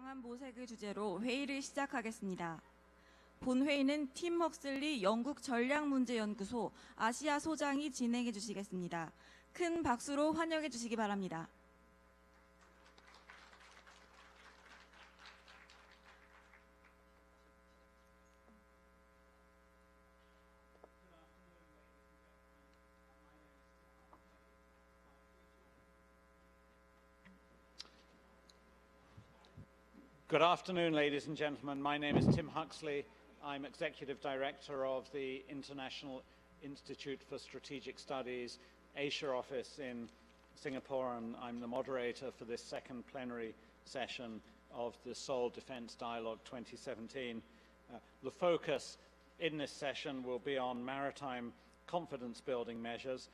다양한 모색을 주제로 회의를 시작하겠습니다. 본회의는 팀 헉슬리 영국 전략문제연구소 아시아 소장이 진행해 주시겠습니다. 큰 박수로 환영해 주시기 바랍니다. Good afternoon, ladies and gentlemen. My name is Tim Huxley. I'm Executive Director of the International Institute for Strategic Studies Asia office in Singapore, and I'm the moderator for this second plenary session of the Seoul Defence Dialogue 2017. The focus in this session will be on maritime confidence-building measures,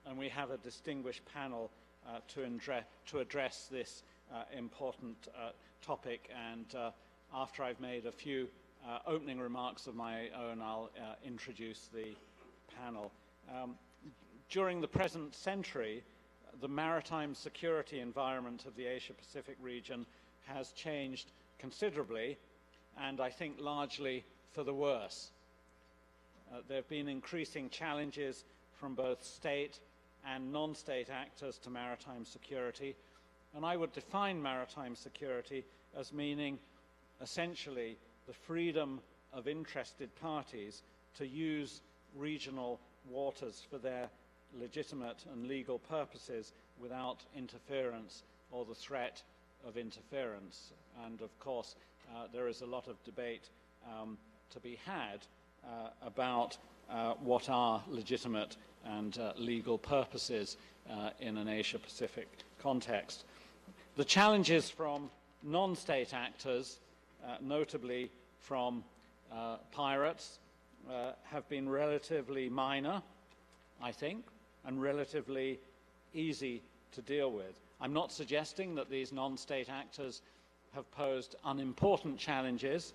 and we have a distinguished panel to address this important topic, and after I've made a few opening remarks of my own, I'll introduce the panel. During the present century, the maritime security environment of the Asia-Pacific region has changed considerably, and I think largely for the worse. There have been increasing challenges from both state and non-state actors to maritime security, and I would define maritime security as meaning essentially the freedom of interested parties to use regional waters for their legitimate and legal purposes without interference or the threat of interference. And of course, there is a lot of debate to be had about what are legitimate and legal purposes in an Asia-Pacific context. The challenges from non-state actors, notably from pirates, have been relatively minor, I think, and relatively easy to deal with. I'm not suggesting that these non-state actors have posed unimportant challenges,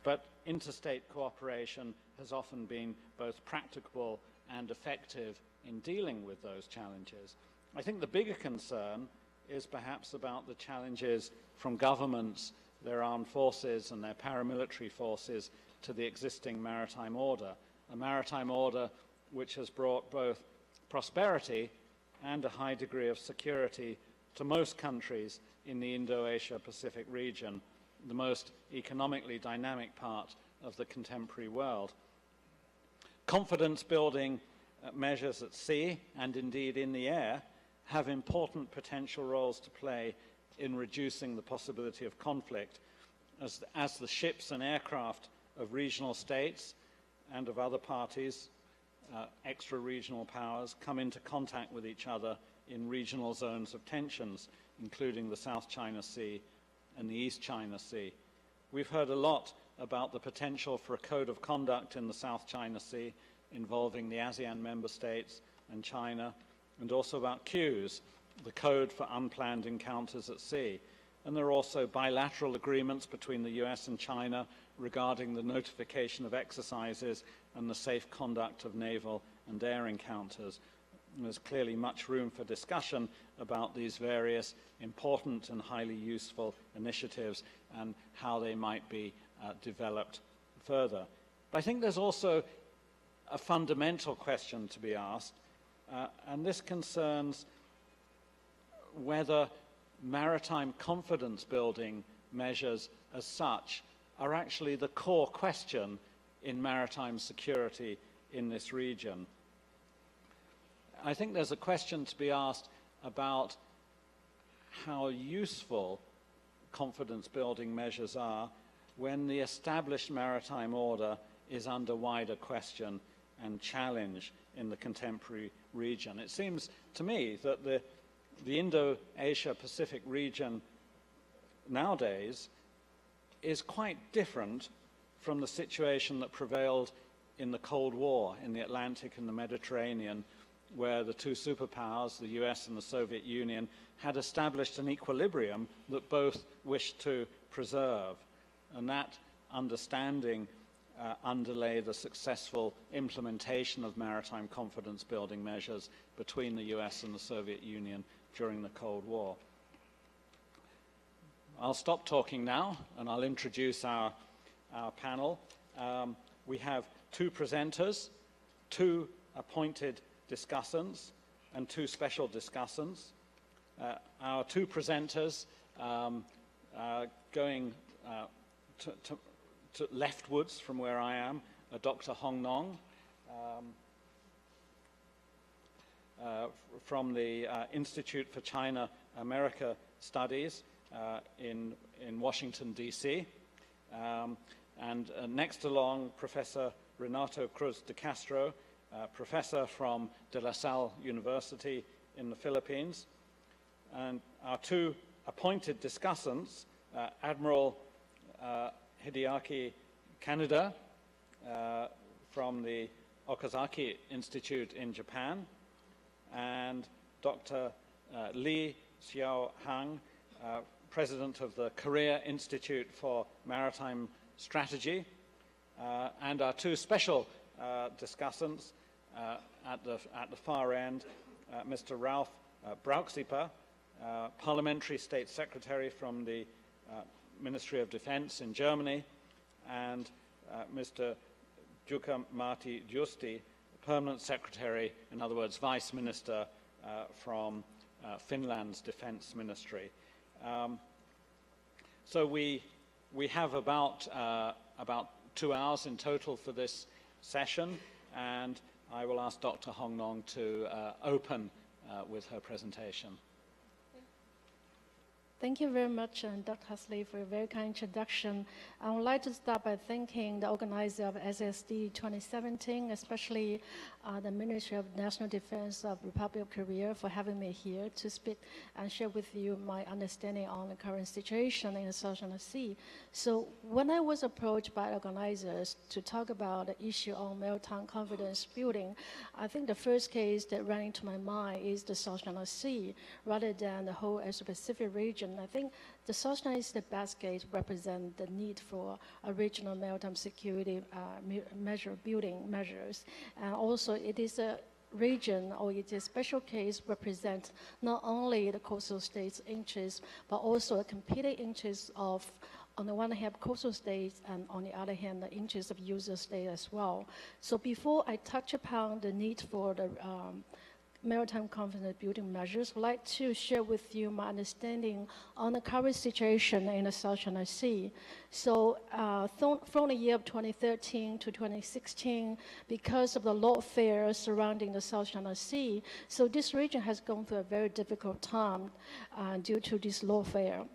but interstate cooperation has often been both practicable and effective in dealing with those challenges. I think the bigger concern is perhaps about the challenges from governments, their armed forces and their paramilitary forces to the existing maritime order, a maritime order which has brought both prosperity and a high degree of security to most countries in the Indo-Asia Pacific region, the most economically dynamic part of the contemporary world. Confidence-building measures at sea and indeed in the air have important potential roles to play in reducing the possibility of conflict as the ships and aircraft of regional states and of other parties, extra-regional powers, come into contact with each other in regional zones of tensions, including the South China Sea and the East China Sea. We've heard a lot about the potential for a code of conduct in the South China Sea involving the ASEAN member states and China, and also about CUES, the Code for Unplanned Encounters at Sea. And there are also bilateral agreements between the US and China regarding the notification of exercises and the safe conduct of naval and air encounters. And there's clearly much room for discussion about these various important and highly useful initiatives and how they might be developed further. But I think there's also a fundamental question to be asked, and this concerns whether maritime confidence-building measures as such are actually the core question in maritime security in this region. I think there's a question to be asked about how useful confidence-building measures are when the established maritime order is under wider question and challenge in the contemporary region. It seems to me that the Indo-Asia Pacific region nowadays is quite different from the situation that prevailed in the Cold War in the Atlantic and the Mediterranean, where the two superpowers, the US and the Soviet Union, had established an equilibrium that both wished to preserve. And that understanding underlay the successful implementation of maritime confidence-building measures between the US and the Soviet Union during the Cold War. I'll stop talking now, and I'll introduce our panel. We have 2 presenters, 2 appointed discussants, and 2 special discussants. Our 2 presenters going to leftwards from where I am, Dr. Hong Nong from the Institute for China-America Studies in Washington, D.C. And next along, Professor Renato Cruz de Castro, professor from De La Salle University in the Philippines. And our 2 appointed discussants, Admiral Hideaki Kaneda from the Okazaki Institute in Japan, and Dr. Li Xiaohang, president of the Korea Institute for Maritime Strategy, and our 2 special discussants at the far end, Mr. Ralph Brauxipa, Parliamentary State Secretary from the Ministry of Defense in Germany, and Mr. Jukka Martti Justi, Permanent Secretary, in other words, Vice Minister from Finland's Defense Ministry. So we have about 2 hours in total for this session, and I will ask Dr. Hong Nong to open with her presentation. Thank you very much, Dr. Huxley, for a very kind introduction. I would like to start by thanking the organizer of SSD 2017, especially the Ministry of National Defense of Republic of Korea, for having me here to speak and share with you my understanding on the current situation in the South China Sea. So when I was approached by organizers to talk about the issue on maritime confidence building, I think the first case that ran into my mind is the South China Sea, rather than the whole Asia-Pacific region. I think the South China is the best case represent the need for a regional maritime security building measures. And also it is a region, or it is a special case, represent not only the coastal states' interests, but also a competing interests of, on the one hand, coastal states, and on the other hand, the interests of user states as well. So before I touch upon the need for the maritime confidence building measures, I'd like to share with you my understanding on the current situation in the South China Sea. So from the year of 2013 to 2016, because of the lawfare surrounding the South China Sea, so this region has gone through a very difficult time due to this lawfare.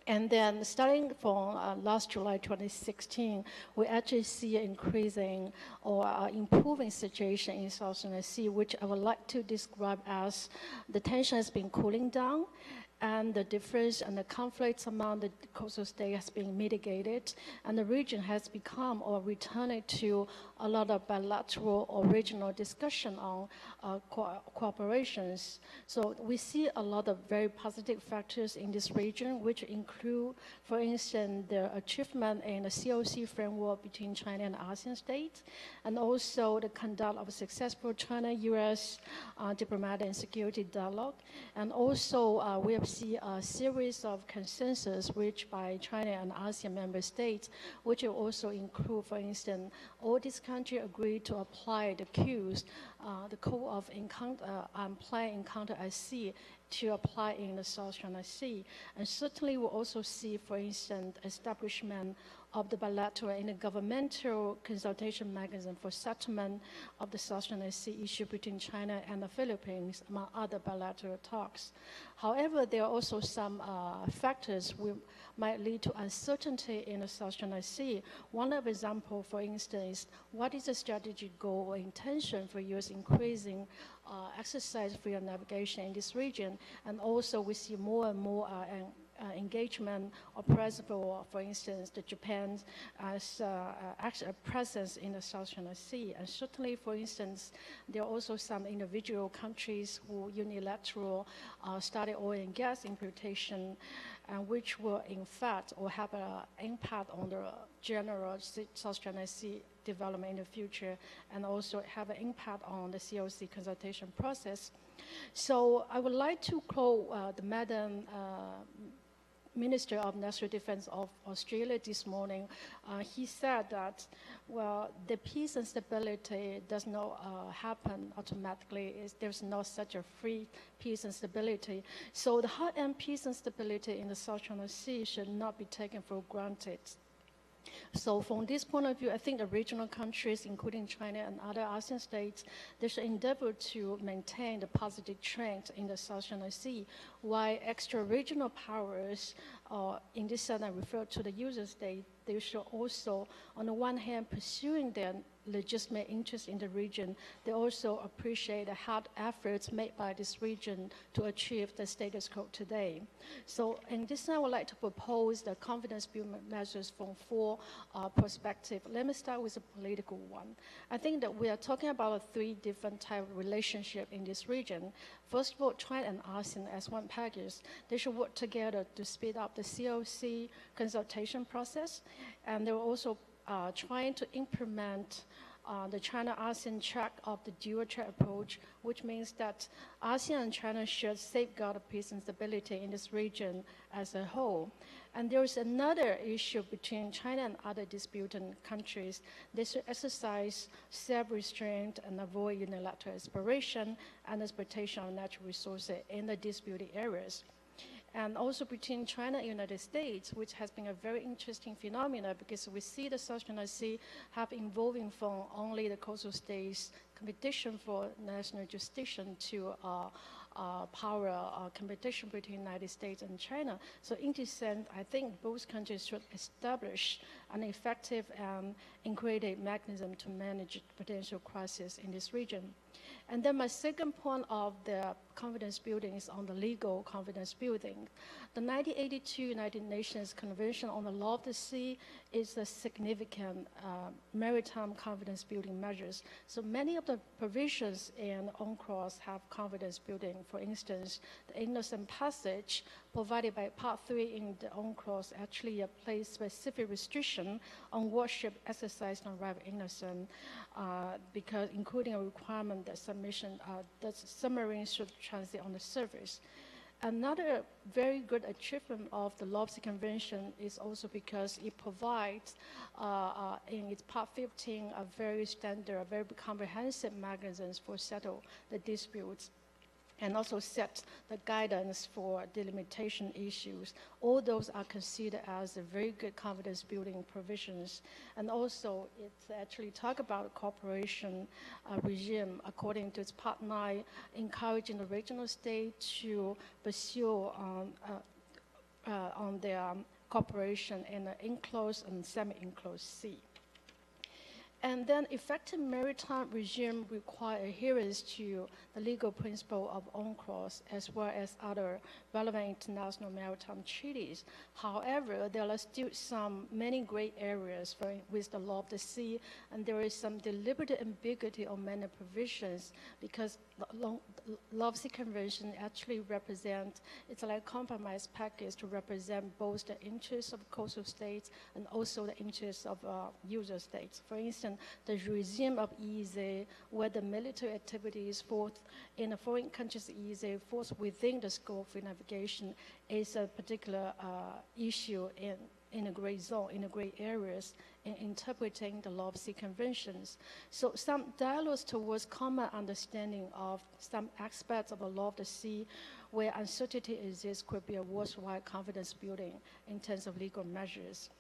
And then starting from last July 2016, we actually see an increasing or improving situation in South China Sea, which I would like to describe as the tension has been cooling down, and the difference and the conflicts among the coastal states has been mitigated, and the region has become or returned to a lot of bilateral or regional discussion on cooperations. So we see a lot of very positive factors in this region, which include, for instance, the achievement in the COC framework between China and ASEAN states, and also the conduct of a successful China-US diplomatic and security dialogue. And also we have seen a series of consensus reached by China and ASEAN member states, which will also include, for instance, all these countries agreed to apply the Qs, the Code of Planned Encounter at Sea, to apply in the South China Sea. And certainly we'll also see, for instance, establishment of the bilateral intergovernmental consultation mechanism for settlement of the South China Sea issue between China and the Philippines, among other bilateral talks. However, there are also some factors which might lead to uncertainty in the South China Sea. One of example, for instance, what is the strategic goal or intention for U.S. increasing exercise freedom of navigation in this region? And also we see more and more engagement or presence, for instance, the Japan as a presence in the South China Sea. And certainly, for instance, there are also some individual countries who unilateral started oil and gas importation, which will in fact or have an impact on the general South China Sea development in the future, and also have an impact on the COC consultation process. So I would like to quote the Madam Minister of National Defense of Australia this morning, he said that, well, the peace and stability does not happen automatically. There's no such a free peace and stability. So the high-end peace and stability in the South China Sea should not be taken for granted. So from this point of view, I think the regional countries, including China and other ASEAN states, they should endeavor to maintain the positive trend in the South China Sea, while extra-regional powers, in this sense I refer to the user state, they should also, on the one hand, pursuing their legitimate interest in the region, they also appreciate the hard efforts made by this region to achieve the status quo today. So in this I would like to propose the confidence building measures from four perspectives. Let me start with the political one. I think that we are talking about three different types of relationship in this region. First of all, China and ASEAN as one package, they should work together to speed up the COC consultation process, and they're also trying to implement the China-ASEAN track of the dual-track approach, which means that ASEAN and China should safeguard peace and stability in this region as a whole. And there is another issue between China and other disputing countries. They should exercise self-restraint and avoid unilateral exploration and exploitation of natural resources in the disputed areas. And also between China and the United States, which has been a very interesting phenomenon because we see the South China Sea have evolving from only the coastal states competition for national jurisdiction to power competition between the United States and China. So in this sense, I think both countries should establish an effective and integrated mechanism to manage potential crisis in this region. And then my second point of the confidence building is on the legal confidence building. The 1982 United Nations Convention on the Law of the Sea is a significant maritime confidence building measures. So many of the provisions in UNCLOS have confidence building. For instance, the innocent passage provided by Part 3 in the UNCLOS actually place specific restriction on warship exercise on arrival innocent, because including a requirement that that submarines should transit on the surface. Another very good achievement of the Law of the Sea Convention is also because it provides, in its Part 15, a very standard, a very comprehensive mechanisms for settle the disputes, and also set the guidance for delimitation issues. All those are considered as a very good confidence building provisions. And also it actually talk about cooperation regime according to its Part 9, encouraging the regional state to pursue on their cooperation in an enclosed and semi-enclosed sea. And then effective maritime regime require adherence to the legal principle of UNCLOS as well as other relevant international maritime treaties. However, there are still many gray areas with the law of the sea, and there is some deliberate ambiguity on many provisions because the Law of the Sea Convention actually represents, it's like a compromise package to represent both the interests of coastal states and also the interests of user states. For instance, the regime of EEZ, where the military activities in a foreign country's EEZ falls within the scope of navigation, is a particular issue in a gray zone, in the gray areas, in interpreting the Law of the Sea Conventions. So some dialogues towards common understanding of some aspects of the Law of the Sea where uncertainty exists could be a worthwhile confidence building in terms of legal measures.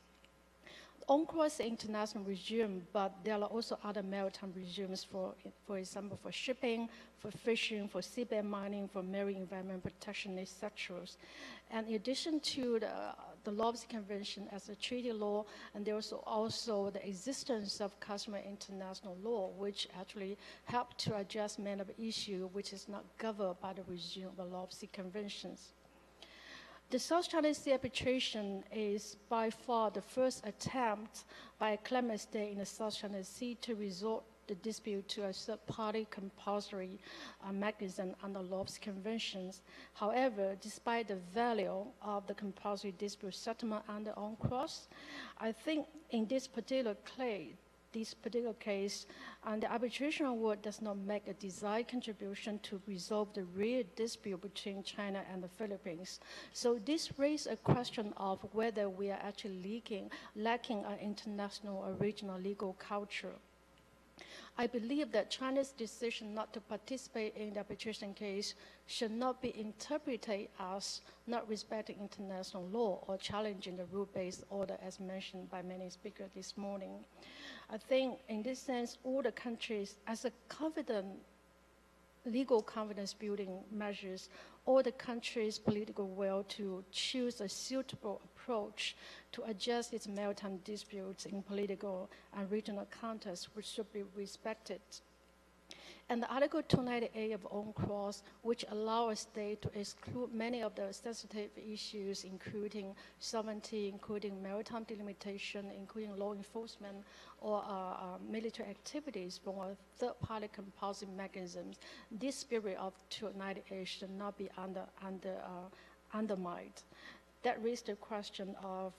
UNCLOS is an international regime, but there are also other maritime regimes, for example, for shipping, for fishing, for seabed mining, for marine environment protection, etc. And in addition to the Law of the Sea Convention as a treaty law, and there's also the existence of customary international law, which actually help to address many of the issues which is not governed by the regime of the Law of the Sea Conventions. The South China Sea arbitration is by far the first attempt by a claimant state in the South China Sea to resolve the dispute to a third-party compulsory mechanism under Law of the Sea Conventions. However, despite the value of the compulsory dispute settlement under UNCLOS, I think in this particular case, this particular case, and the arbitration award does not make a desired contribution to resolve the real dispute between China and the Philippines. So this raises a question of whether we are actually lacking an international or regional legal culture. I believe that China's decision not to participate in the arbitration case should not be interpreted as not respecting international law or challenging the rule-based order as mentioned by many speakers this morning. I think in this sense, all the countries, as a legal confidence building measures, all the countries' political will to choose a suitable approach to address its maritime disputes in political and regional contexts, which should be respected. And the Article 298 of UNCLOS, which allows a state to exclude many of the sensitive issues, including sovereignty, including maritime delimitation, including law enforcement, or military activities from a third-party compulsive mechanisms. This spirit of 298 should not be undermined. That raises the question of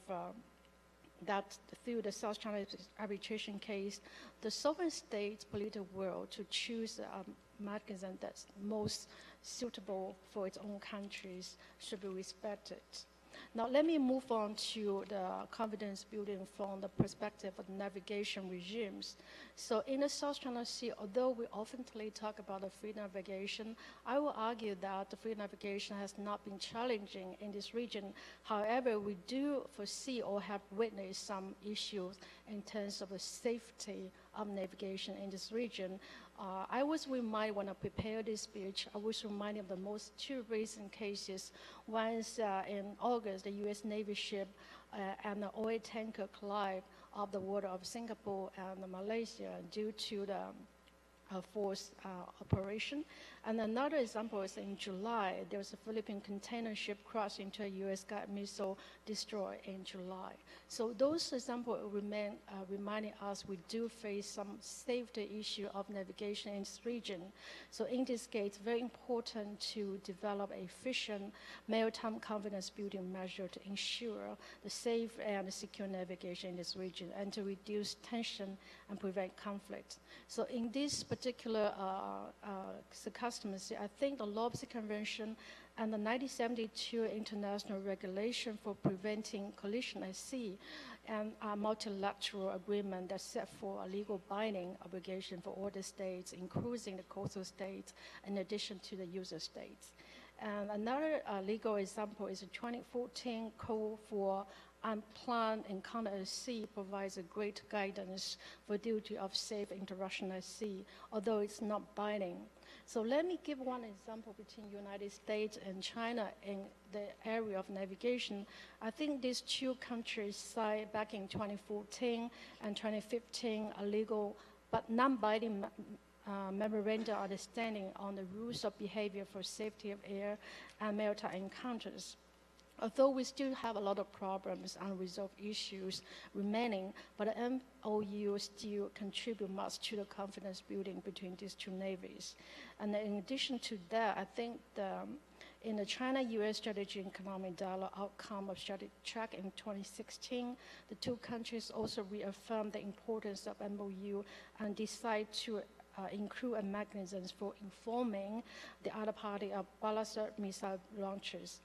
that through the South China arbitration case, the sovereign state's political will to choose a mechanism that's most suitable for its own countries should be respected. Now let me move on to the confidence building from the perspective of navigation regimes. So in the South China Sea, although we often talk about the free navigation, I will argue that the free navigation has not been challenging in this region. However, we do foresee or have witnessed some issues in terms of the safety of navigation in this region. I was reminded when I prepared this speech, I was reminded of the most two recent cases. Once in August, the U.S. Navy ship and the oil tanker collided off the water of Singapore and Malaysia due to the force operation. And another example is in July, there was a Philippine container ship crashed into a U.S. guided missile destroyed in July. So those examples remain reminding us we do face some safety issue of navigation in this region. So in this case, it's very important to develop an efficient maritime confidence building measure to ensure the safe and secure navigation in this region and to reduce tension and prevent conflict. So in this particular circumstance, I think the Lobster Convention and the 1972 International Regulation for Preventing Collision at Sea and a multilateral agreement that set for a legal binding obligation for all the states, including the coastal states, in addition to the user states. And another legal example is the 2014 Code for Unplanned Encounter at Sea provides a great guidance for duty of safe interaction at sea, although it's not binding. So let me give one example between United States and China in the area of navigation. I think these two countries signed back in 2014 and 2015 a legal but non-binding memorandum of understanding on the rules of behavior for safety of air and maritime encounters. Although we still have a lot of problems and unresolved issues remaining, but the MOU still contribute much to the confidence building between these two navies. And in addition to that, I think in the China-US Strategic Economic Dialogue outcome of strategic track in 2016, the two countries also reaffirmed the importance of MOU and decide to include a mechanisms for informing the other party of ballistic missile launchers.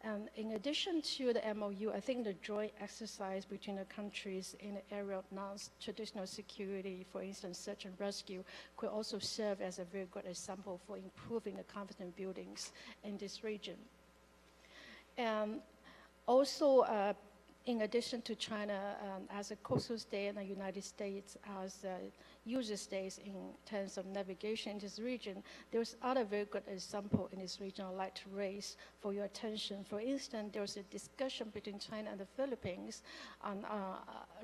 And in addition to the MOU, I think the joint exercise between the countries in the area of non-traditional security, for instance, search and rescue, could also serve as a very good example for improving the confidence buildings in this region. And also, in addition to China as a coastal state and the United States as user states in terms of navigation in this region, there's other very good example in this region I'd like to raise for your attention. For instance, there was a discussion between China and the Philippines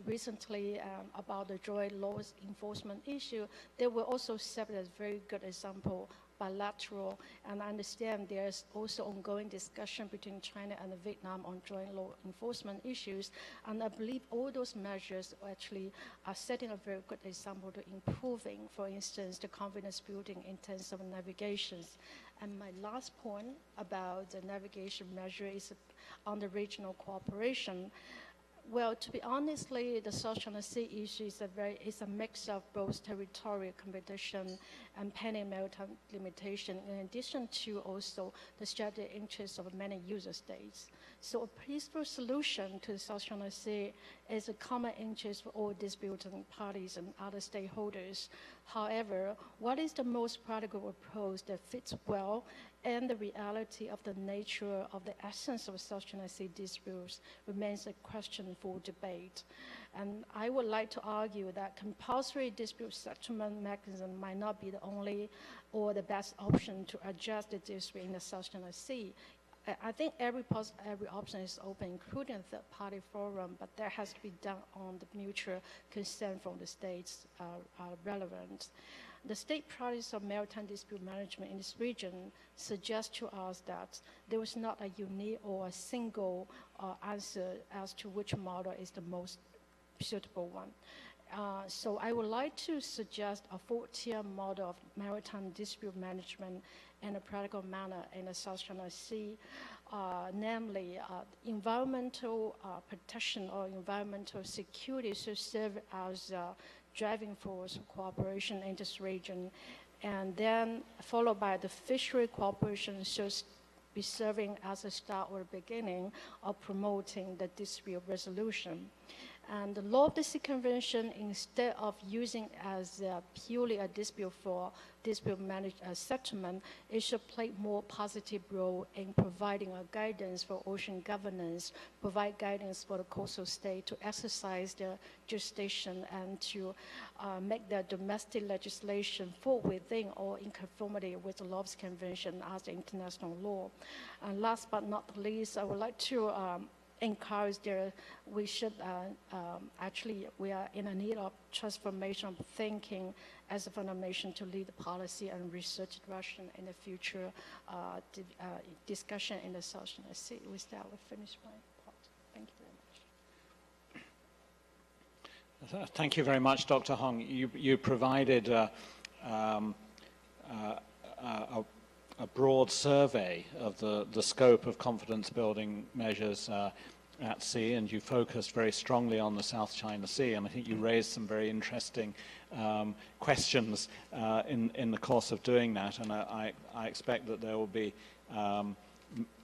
recently about the joint law enforcement issue. They were also served as very good example bilateral, and I understand there's also ongoing discussion between China and Vietnam on joint law enforcement issues, and I believe all those measures actually are setting a very good example to improving, for instance, the confidence building in terms of navigations. And my last point about the navigation measure is on the regional cooperation. Well, to be honestly, the South China Sea issue is a mix of both territorial competition and pending maritime limitation, in addition to also the strategic interests of many user states. So a peaceful solution to the South China Sea is a common interest for all disputing parties and other stakeholders. However, what is the most practical approach that fits well and the reality of the nature of the essence of South China Sea disputes remains a question for debate. And I would like to argue that compulsory dispute settlement mechanism might not be the only or the best option to address the dispute in the South China Sea. I think every option is open, including third-party forum, but that has to be done on the mutual consent from the states relevant. The state practice of maritime dispute management in this region suggests to us that there is not a unique or a single answer as to which model is the most suitable one. So I would like to suggest a 4-tier model of maritime dispute management in a practical manner in the South China Sea, namely environmental protection or environmental security should serve as driving force of cooperation in this region, and then followed by the fishery cooperation should be serving as a start or beginning of promoting the dispute resolution. And the Law of the Sea Convention, instead of using as purely a dispute for dispute settlement, it should play more positive role in providing a guidance for ocean governance, provide guidance for the coastal state to exercise their jurisdiction and to make their domestic legislation fall within or in conformity with the Law of the Sea Convention as the international law. And last but not least, I would like to encourage we should we are in a need of transformation of thinking as a foundation to lead policy and research direction in the future discussion in the South China Sea. With that, I will finish my part. Thank you very much. Thank you very much, Dr. Hong. You provided a broad survey of the scope of confidence-building measures at sea, and you focused very strongly on the South China Sea, and I think you raised some very interesting questions in the course of doing that, and I expect that there will be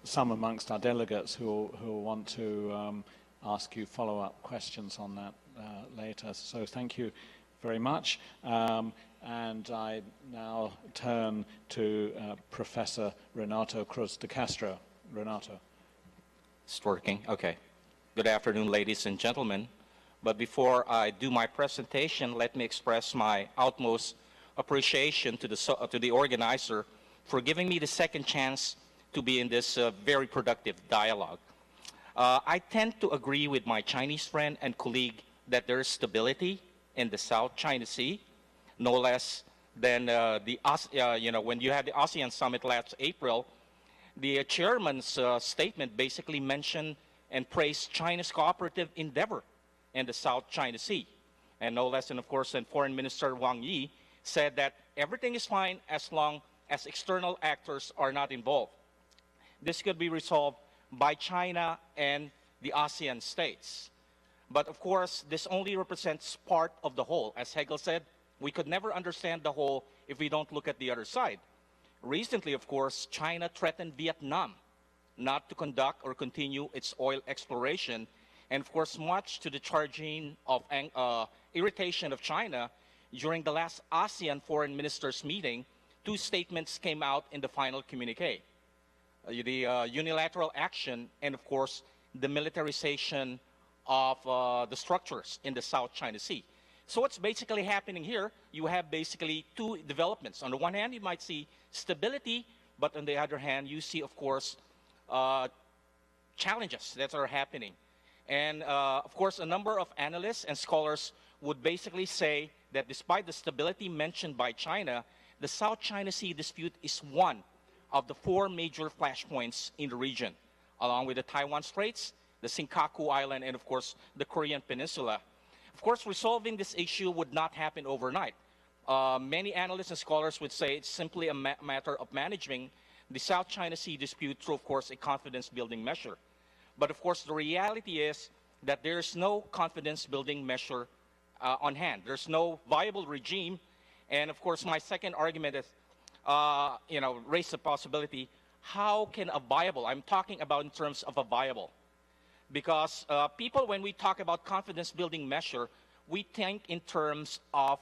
some amongst our delegates who will want to ask you follow-up questions on that later. So thank you very much. And I now turn to Professor Renato Cruz de Castro. Renato. It's working. Okay. Good afternoon, ladies and gentlemen. But before I do my presentation, let me express my utmost appreciation to the organizer for giving me the second chance to be in this very productive dialogue. I tend to agree with my Chinese friend and colleague that there is stability in the South China Sea, no less than when you had the ASEAN summit last April. The chairman's statement basically mentioned and praised China's cooperative endeavor in the South China Sea. And no less than, of course, and Foreign Minister Wang Yi said that everything is fine as long as external actors are not involved. This could be resolved by China and the ASEAN states. But of course, this only represents part of the whole. As Hegel said, we could never understand the whole if we don't look at the other side. Recently, of course, China threatened Vietnam not to conduct or continue its oil exploration. And of course, much to the charging of irritation of China, during the last ASEAN foreign ministers meeting, 2 statements came out in the final communique. The unilateral action and, of course, the militarization of the structures in the South China Sea. So what's basically happening here, you have basically 2 developments. On the one hand, you might see stability, but on the other hand, you see, of course, challenges that are happening. And of course, a number of analysts and scholars would basically say that despite the stability mentioned by China, the South China Sea dispute is one of the 4 major flashpoints in the region, along with the Taiwan Straits, the Senkaku Island, and of course, the Korean Peninsula. Of course, resolving this issue would not happen overnight. Many analysts and scholars would say it's simply a matter of managing the South China Sea dispute through, of course, a confidence-building measure. But of course, the reality is that there's no confidence-building measure on hand. There's no viable regime. And of course, my second argument is, raise the possibility, how can a viable, I'm talking about in terms of a viable, because people, when we talk about confidence-building measure, we think in terms of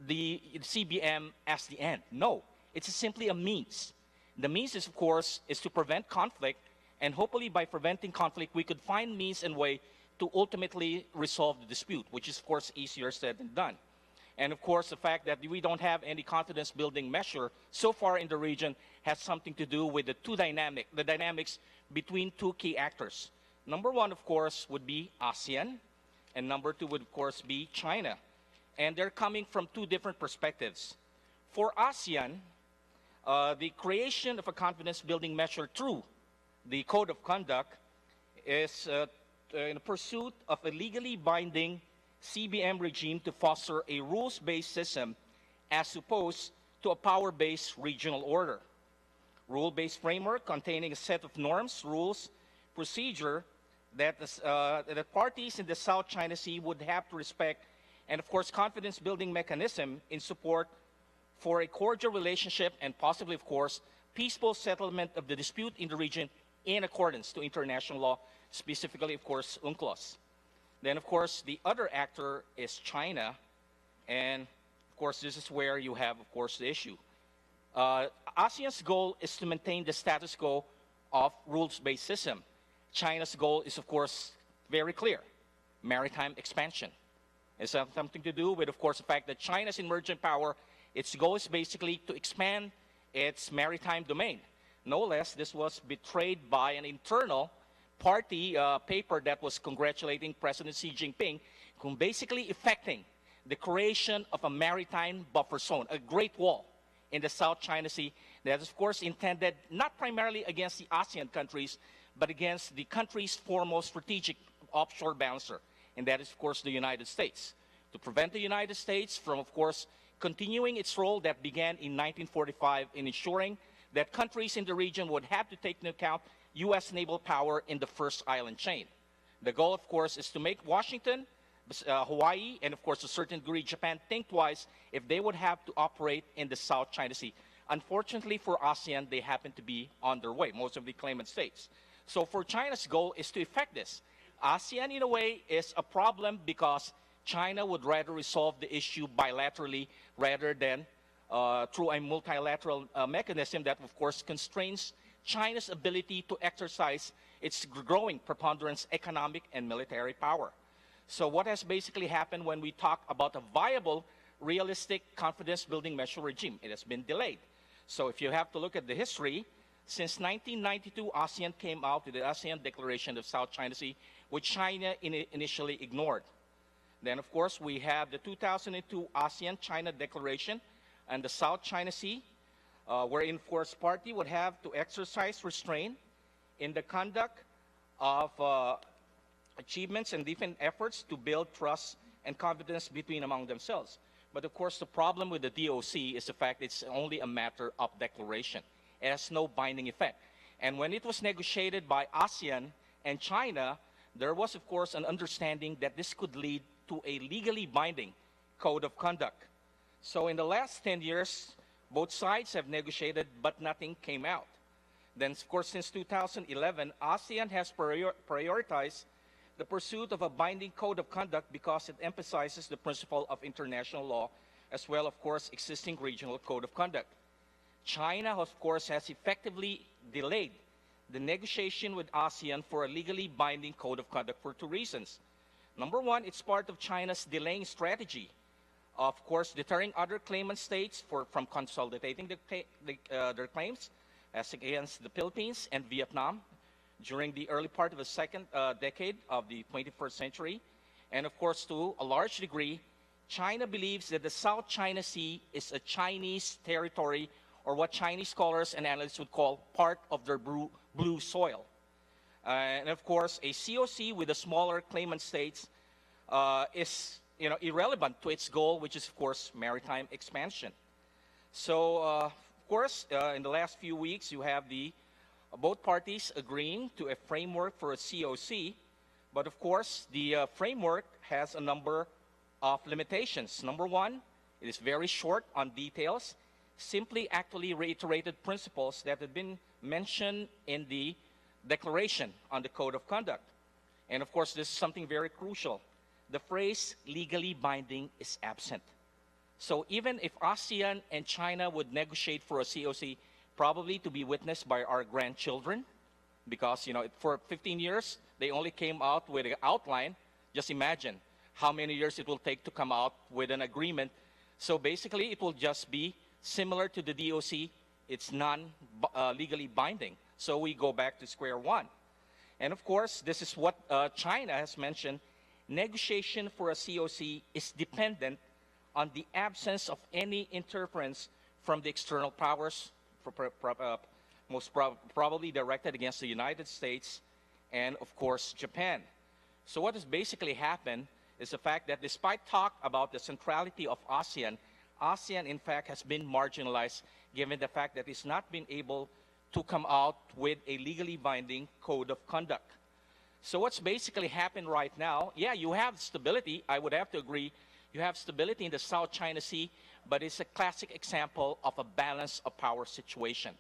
the CBM as the end. No, it's simply a means. The means is, of course, is to prevent conflict, and hopefully by preventing conflict, we could find means and way to ultimately resolve the dispute, which is, of course, easier said than done. And of course, the fact that we don't have any confidence-building measure so far in the region has something to do with the dynamics between two key actors. Number one, of course, would be ASEAN, and number two would, of course, be China. And they're coming from two different perspectives. For ASEAN, the creation of a confidence-building measure through the Code of Conduct is in pursuit of a legally binding CBM regime to foster a rules-based system as opposed to a power-based regional order. Rule-based framework containing a set of norms, rules, procedure that the parties in the South China Sea would have to respect, and of course confidence-building mechanism in support for a cordial relationship and possibly, of course, peaceful settlement of the dispute in the region in accordance to international law, specifically, of course, UNCLOS. Then, of course, the other actor is China, and of course, this is where you have, of course, the issue. ASEAN's goal is to maintain the status quo of rules-based system. China's goal is, of course, very clear: maritime expansion. It's something to do with, of course, the fact that China's emergent power, its goal is basically to expand its maritime domain. No less, this was betrayed by an internal party paper that was congratulating President Xi Jinping, basically effecting the creation of a maritime buffer zone, a great wall in the South China Sea that is, of course, intended not primarily against the ASEAN countries, but against the country's foremost strategic offshore bouncer, and that is, of course, the United States. To prevent the United States from, of course, continuing its role that began in 1945 in ensuring that countries in the region would have to take into account U.S. naval power in the first island chain. The goal, of course, is to make Washington, Hawaii, and of course, to a certain degree, Japan think twice if they would have to operate in the South China Sea. Unfortunately for ASEAN, they happen to be on their way, most of the claimant states. So for China's goal is to effect this. ASEAN, in a way, is a problem because China would rather resolve the issue bilaterally rather than through a multilateral mechanism that, of course, constrains China's ability to exercise its growing preponderance economic and military power. So what has basically happened when we talk about a viable, realistic confidence-building measure regime? It has been delayed. So if you have to look at the history, since 1992, ASEAN came out with the ASEAN Declaration of South China Sea, which China initially ignored. Then, of course, we have the 2002 ASEAN-China Declaration and the South China Sea, wherein forced party would have to exercise restraint in the conduct of achievements and different efforts to build trust and confidence among themselves. But of course, the problem with the DOC is the fact it's only a matter of declaration. It has no binding effect. And when it was negotiated by ASEAN and China, there was, of course, an understanding that this could lead to a legally binding code of conduct. So in the last 10 years, both sides have negotiated, but nothing came out. Then, of course, since 2011, ASEAN has prioritized the pursuit of a binding code of conduct because it emphasizes the principle of international law, as well, of course, existing regional code of conduct. China, of course, has effectively delayed the negotiation with ASEAN for a legally binding code of conduct for two reasons. Number one, it's part of China's delaying strategy, of course, deterring other claimant states from consolidating their claims as against the Philippines and Vietnam during the early part of the second decade of the 21st century. And of course, to a large degree, China believes that the South China Sea is a Chinese territory, or what Chinese scholars and analysts would call part of their blue soil. And of course, a COC with the smaller claimant states is irrelevant to its goal, which is, of course, maritime expansion. So, of course, in the last few weeks, you have both parties agreeing to a framework for a COC, But of course, the framework has a number of limitations. Number one, it is very short on details, simply actually reiterated principles that had been mentioned in the Declaration on the Code of Conduct. And of course, this is something very crucial. The phrase legally binding is absent. So even if ASEAN and China would negotiate for a COC, probably to be witnessed by our grandchildren, because for 15 years, they only came out with an outline. Just imagine how many years it will take to come out with an agreement. So basically, it will just be similar to the DOC. It's non-legally binding. So we go back to square one. And of course, this is what China has mentioned. Negotiation for a COC is dependent on the absence of any interference from the external powers, probably directed against the United States and, of course, Japan. So what has basically happened is the fact that despite talk about the centrality of ASEAN, ASEAN, in fact, has been marginalized given the fact that it's not been able to come out with a legally binding code of conduct. So what's basically happened right now, yeah, you have stability. I would have to agree. You have stability in the South China Sea, but it's a classic example of a balance of power situation.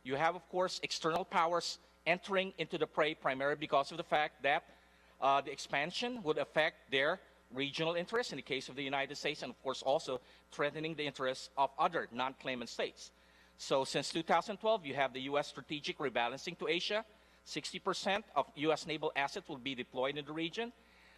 You have, of course, external powers entering into the fray primarily because of the fact that the expansion would affect their regional interests in the case of the United States, and of course also threatening the interests of other non-claimant states. So since 2012, you have the U.S. strategic rebalancing to Asia. 60% of U.S. naval assets will be deployed in the region.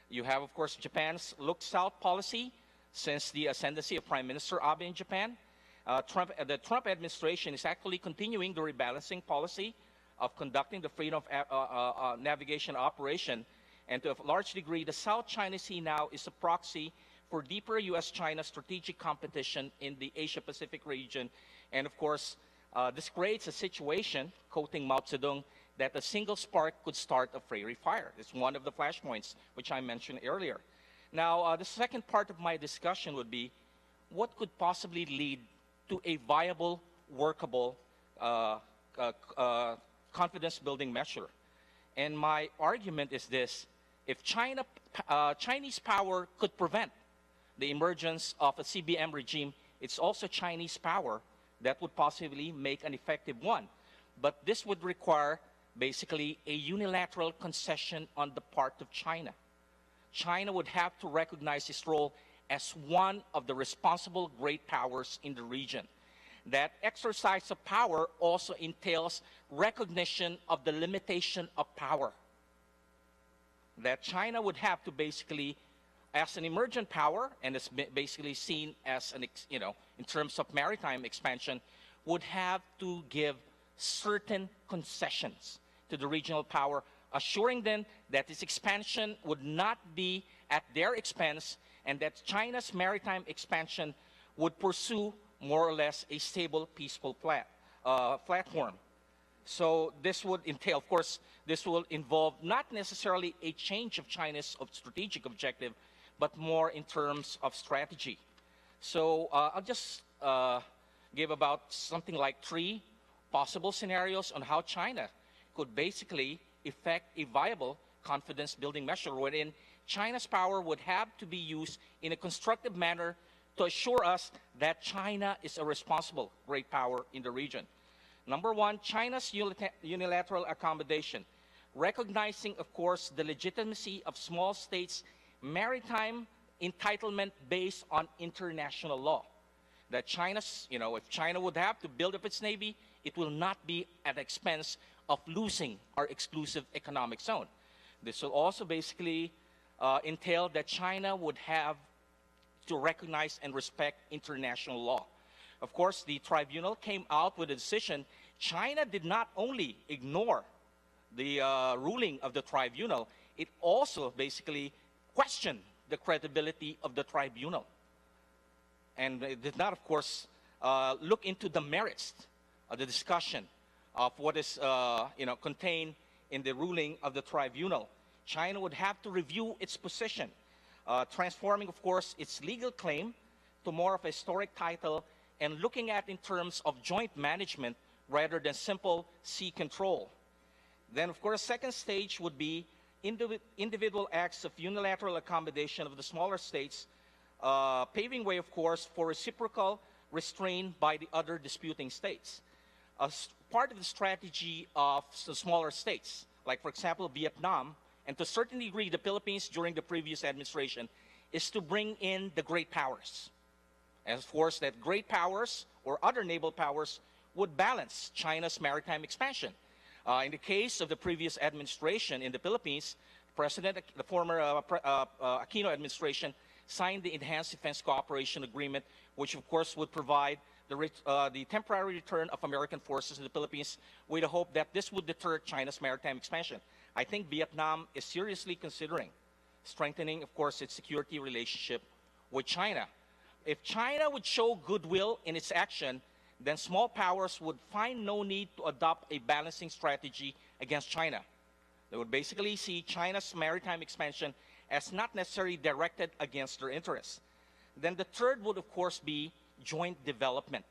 You have, of course, Japan's Look South policy since the ascendancy of Prime Minister Abe in Japan. The Trump administration is actually continuing the rebalancing policy of conducting the freedom of navigation operation. And to a large degree, the South China Sea now is a proxy for deeper U.S.-China strategic competition in the Asia-Pacific region. And of course, this creates a situation, quoting Mao Zedong, that a single spark could start a prairie fire. It's one of the flashpoints which I mentioned earlier. Now, the second part of my discussion would be, what could possibly lead to a viable, workable, confidence-building measure? And my argument is this: if Chinese power could prevent the emergence of a CBM regime, it's also Chinese power that would possibly make an effective one. But this would require basically a unilateral concession on the part of China. China would have to recognize its role as one of the responsible great powers in the region. That exercise of power also entails recognition of the limitation of power. That China would have to basically, as an emergent power, and it's basically seen as an, in terms of maritime expansion, would have to give certain concessions to the regional power, assuring them that this expansion would not be at their expense and that China's maritime expansion would pursue more or less a stable, peaceful platform. So this would entail, of course, this will involve not necessarily a change of China's strategic objective, but more in terms of strategy. So I'll just give about something like 3 possible scenarios on how China could basically effect a viable confidence-building measure wherein China's power would have to be used in a constructive manner to assure us that China is a responsible great power in the region. Number 1, China's unilateral accommodation, recognizing, of course, the legitimacy of small states' maritime entitlement based on international law. That China's, if China would have to build up its navy, it will not be at the expense of losing our exclusive economic zone. This will also basically entail that China would have to recognize and respect international law. Of course, the tribunal came out with a decision. China did not only ignore the ruling of the tribunal, it also basically questioned the credibility of the tribunal. And it did not, of course, look into the merits of the discussion of what is contained in the ruling of the tribunal. China would have to review its position, transforming, of course, its legal claim to more of a historic title and looking at in terms of joint management rather than simple sea control. Then, of course, second stage would be individual acts of unilateral accommodation of the smaller states, paving way, of course, for reciprocal restraint by the other disputing states. As part of the strategy of the smaller states, like, for example, Vietnam, and to a certain degree the Philippines during the previous administration, is to bring in the great powers. And of course, that great powers or other naval powers would balance China's maritime expansion. In the case of the previous administration in the Philippines, the former Aquino administration signed the Enhanced Defense Cooperation Agreement, which of course would provide the temporary return of American forces in the Philippines with the hope that this would deter China's maritime expansion. I think Vietnam is seriously considering strengthening, of course, its security relationship with China. If China would show goodwill in its action, then small powers would find no need to adopt a balancing strategy against China. They would basically see China's maritime expansion as not necessarily directed against their interests. Then the third would, of course, be joint development.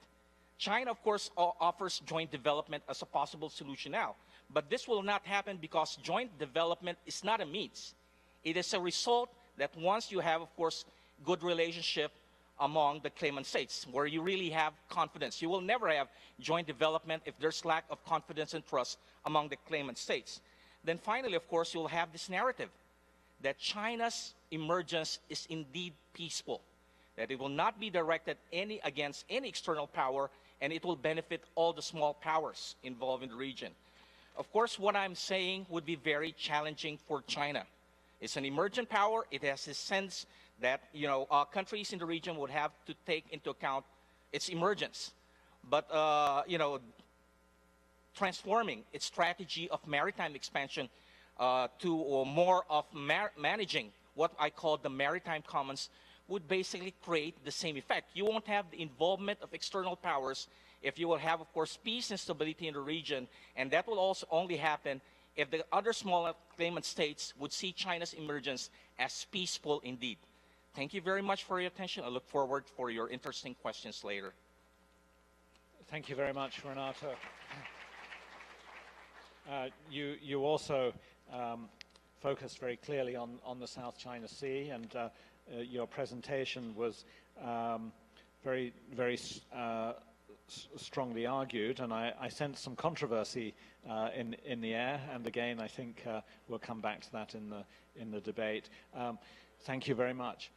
China, of course, offers joint development as a possible solution now. But this will not happen because joint development is not a means. It is a result that once you have, of course, good relationship among the claimant states, where you really have confidence. You will never have joint development if there's lack of confidence and trust among the claimant states. Then finally, of course, you'll have this narrative that China's emergence is indeed peaceful, that it will not be directed against any external power, and it will benefit all the small powers involved in the region. Of course, what I'm saying would be very challenging for China. It's an emergent power. It has a sense that countries in the region would have to take into account its emergence. But transforming its strategy of maritime expansion to more of managing what I call the maritime commons would basically create the same effect. You won't have the involvement of external powers if you will have, of course, peace and stability in the region, and that will also only happen if the other smaller claimant states would see China's emergence as peaceful indeed. Thank you very much for your attention. I look forward for your interesting questions later. Thank you very much, Renato. You also focused very clearly on the South China Sea, and your presentation was very strongly argued, and I sense some controversy in the air. And again, I think we'll come back to that in the debate. Thank you very much.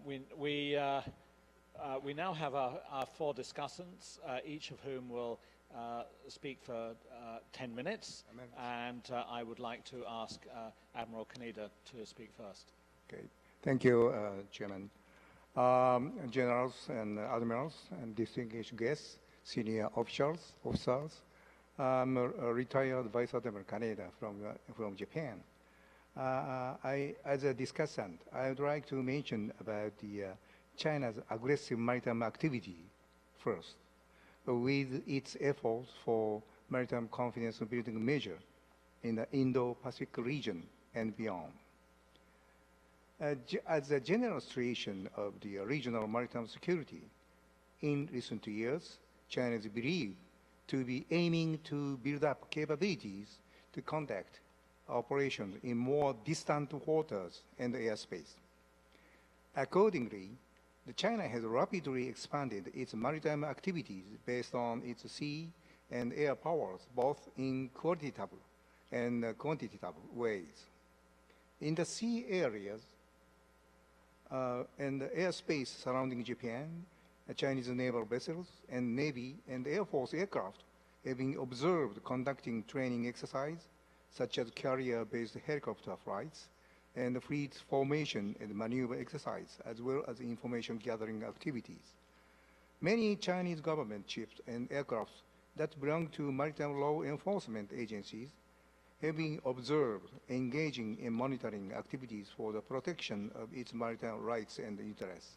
We now have our four discussants, each of whom will speak for 10 minutes, and I would like to ask Admiral Kaneda to speak first. Okay, thank you, Chairman. Generals and admirals and distinguished guests, senior officers. I'm a retired Vice Admiral Kaneda from Japan. As a discussant, I would like to mention about China's aggressive maritime activity first, with its efforts for maritime confidence building measure in the Indo-Pacific region and beyond. As a general illustration of the regional maritime security, in recent years, China is believed to be aiming to build up capabilities to conduct operations in more distant waters and airspace. Accordingly, China has rapidly expanded its maritime activities based on its sea and air powers, both in qualitative and quantitative ways. In the sea areas and the airspace surrounding Japan, Chinese naval vessels and Navy and Air Force aircraft have been observed conducting training exercise, such as carrier-based helicopter flights and fleet formation and maneuver exercise, as well as information gathering activities. Many Chinese government ships and aircraft that belong to maritime law enforcement agencies have been observed engaging in monitoring activities for the protection of its maritime rights and interests.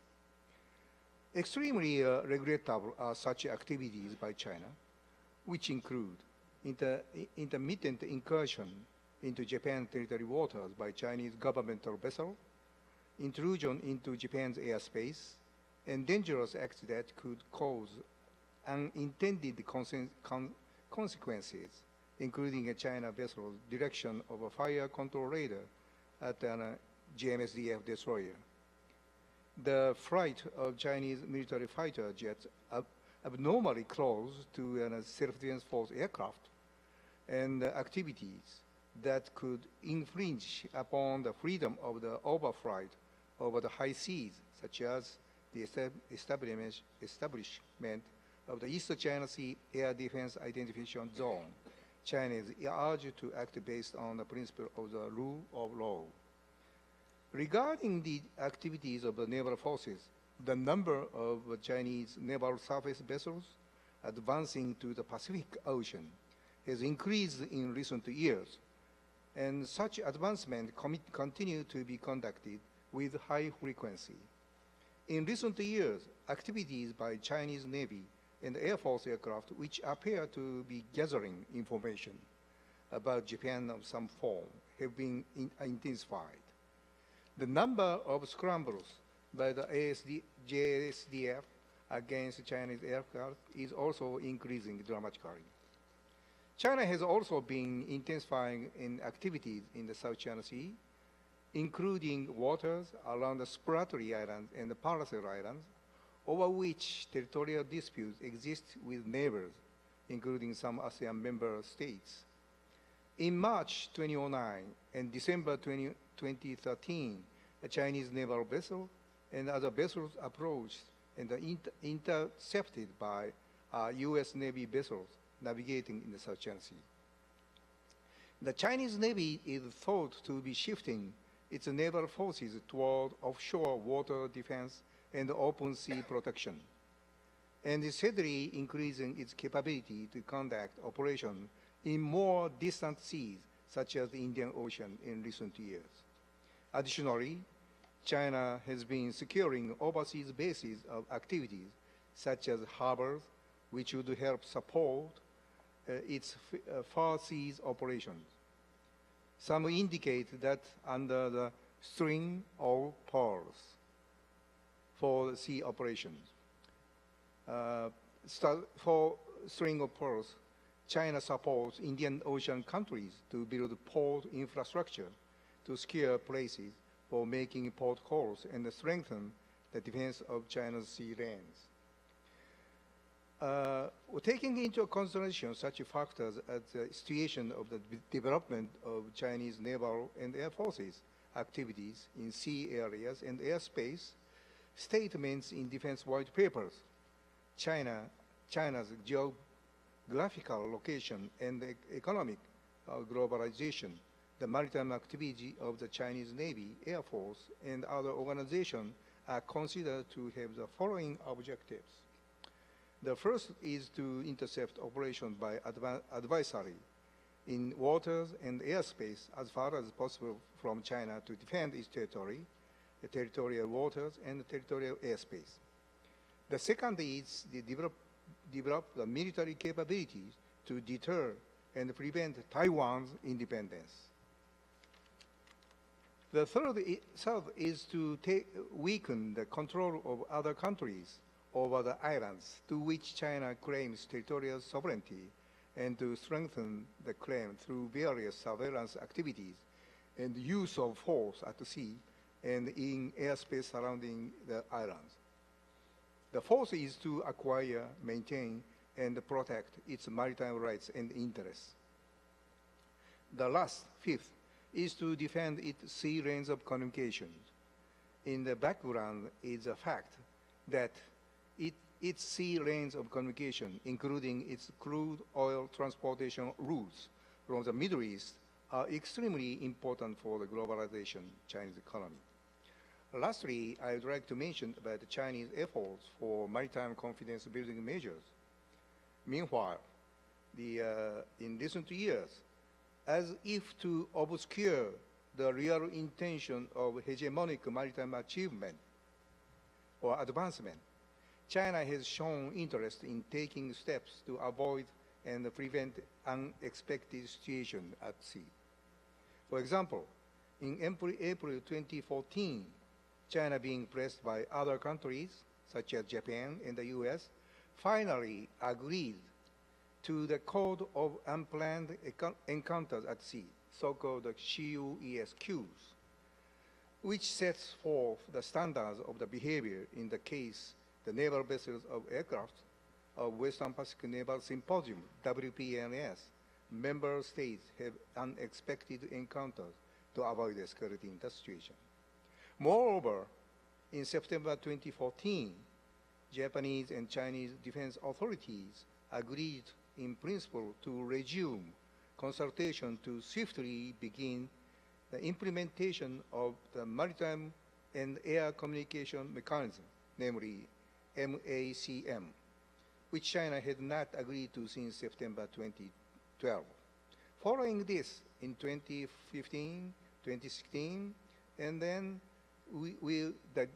Extremely regrettable are such activities by China, which include intermittent incursion into Japan territory waters by Chinese governmental vessels, intrusion into Japan's airspace, and dangerous acts that could cause unintended consequences, including a China vessel direction of a fire control radar at a GMSDF destroyer. The flight of Chinese military fighter jets abnormally close to a self-defense force aircraft and activities that could infringe upon the freedom of the overflight over the high seas, such as the establishment of the East China Sea Air Defense Identification Zone. China is urged to act based on the principle of the rule of law. Regarding the activities of the naval forces, the number of Chinese naval surface vessels advancing to the Pacific Ocean has increased in recent years, and such advancement continue to be conducted with high frequency. In recent years, activities by Chinese Navy and Air Force aircraft which appear to be gathering information about Japan of some form have been intensified. The number of scrambles by the JSDF against Chinese aircraft is also increasing dramatically. China has also been intensifying in activities in the South China Sea, including waters around the Spratly Islands and the Paracel Islands, over which territorial disputes exist with neighbors, including some ASEAN member states. In March 2009 and December 2013, a Chinese naval vessel and other vessels approached and intercepted by U.S. Navy vessels navigating in the South China Sea. The Chinese Navy is thought to be shifting its naval forces toward offshore water defense and open sea protection, and is steadily increasing its capability to conduct operations in more distant seas, such as the Indian Ocean, in recent years. Additionally, China has been securing overseas bases of activities, such as harbors, which would help support its far seas operations. Some indicate that under the string of pearls for sea operations. For string of pearls, China supports Indian Ocean countries to build port infrastructure to secure places for making port calls and strengthen the defense of China's sea lanes. Taking into consideration such factors as the situation of the development of Chinese naval and air forces activities in sea areas and airspace, statements in defense white papers, China's geographical location and economic globalization, the maritime activity of the Chinese Navy, Air Force, and other organizations are considered to have the following objectives. The first is to intercept operations by adversary in waters and airspace as far as possible from China to defend its territory, the territorial waters, and the territorial airspace. The second is to develop the military capabilities to deter and prevent Taiwan's independence. The third is to weaken the control of other countries over the islands to which China claims territorial sovereignty, and to strengthen the claim through various surveillance activities and use of force at sea and in airspace surrounding the islands. The fourth is to acquire, maintain, and protect its maritime rights and interests. The last, fifth, is to defend its sea lanes of communication. In the background is the fact that its sea lanes of communication, including its crude oil transportation routes from the Middle East, are extremely important for the globalization Chinese economy. Lastly, I would like to mention about the Chinese efforts for maritime confidence building measures. Meanwhile, in recent years, as if to obscure the real intention of hegemonic maritime achievement or advancement, China has shown interest in taking steps to avoid and prevent unexpected situations at sea. For example, in April 2014, China, being pressed by other countries, such as Japan and the US, finally agreed to the Code of Unplanned Encounters at Sea, so-called CUESQs, which sets forth the standards of the behavior in the case the naval vessels of aircraft of Western Pacific Naval Symposium, WPNS, member states have unexpected encounters to avoid escalating the situation. Moreover, in September 2014, Japanese and Chinese defense authorities agreed in principle to resume consultation to swiftly begin the implementation of the Maritime and Air Communication Mechanism, namely MACM, which China had not agreed to since September 2012. Following this, in 2015, 2016, and then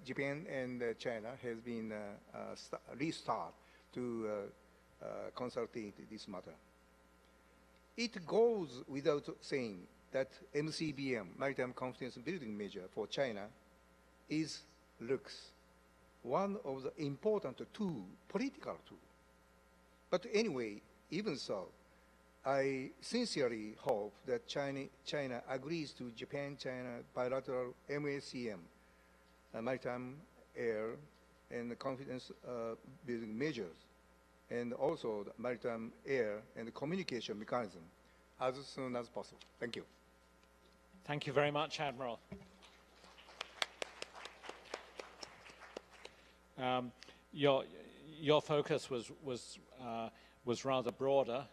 Japan and China has been restart to consulting this matter. It goes without saying that MCBM, Maritime Confidence Building Measure for China, looks one of the important political tools. But anyway, even so, I sincerely hope that China agrees to Japan-China bilateral MACM, maritime, air, and confidence building measures, and also the maritime, air, and communication mechanism as soon as possible. Thank you. Thank you very much, Admiral. Your focus was rather broader,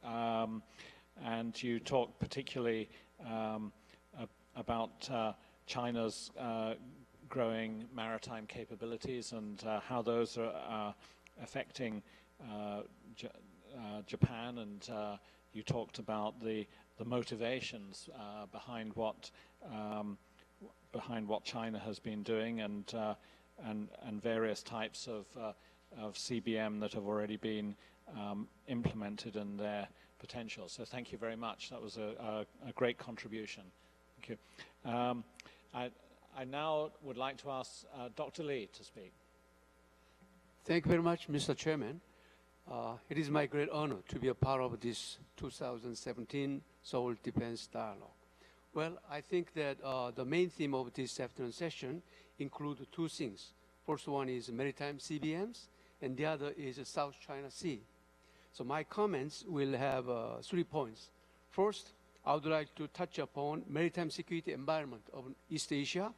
and you talked particularly about China's growing maritime capabilities and how those are affecting Japan, and you talked about the motivations behind what China has been doing, and various types of CBM that have already been implemented and their potential. So thank you very much. That was a great contribution. Thank you. I now would like to ask Dr. Lee to speak. Thank you very much, Mr. Chairman. It is my great honor to be a part of this 2017 Seoul Defense Dialogue. Well, I think that the main theme of this afternoon session includes two things. First one is maritime CBMs, and the other is the South China Sea. So my comments will have 3 points. First, I would like to touch upon maritime security environment of East Asia,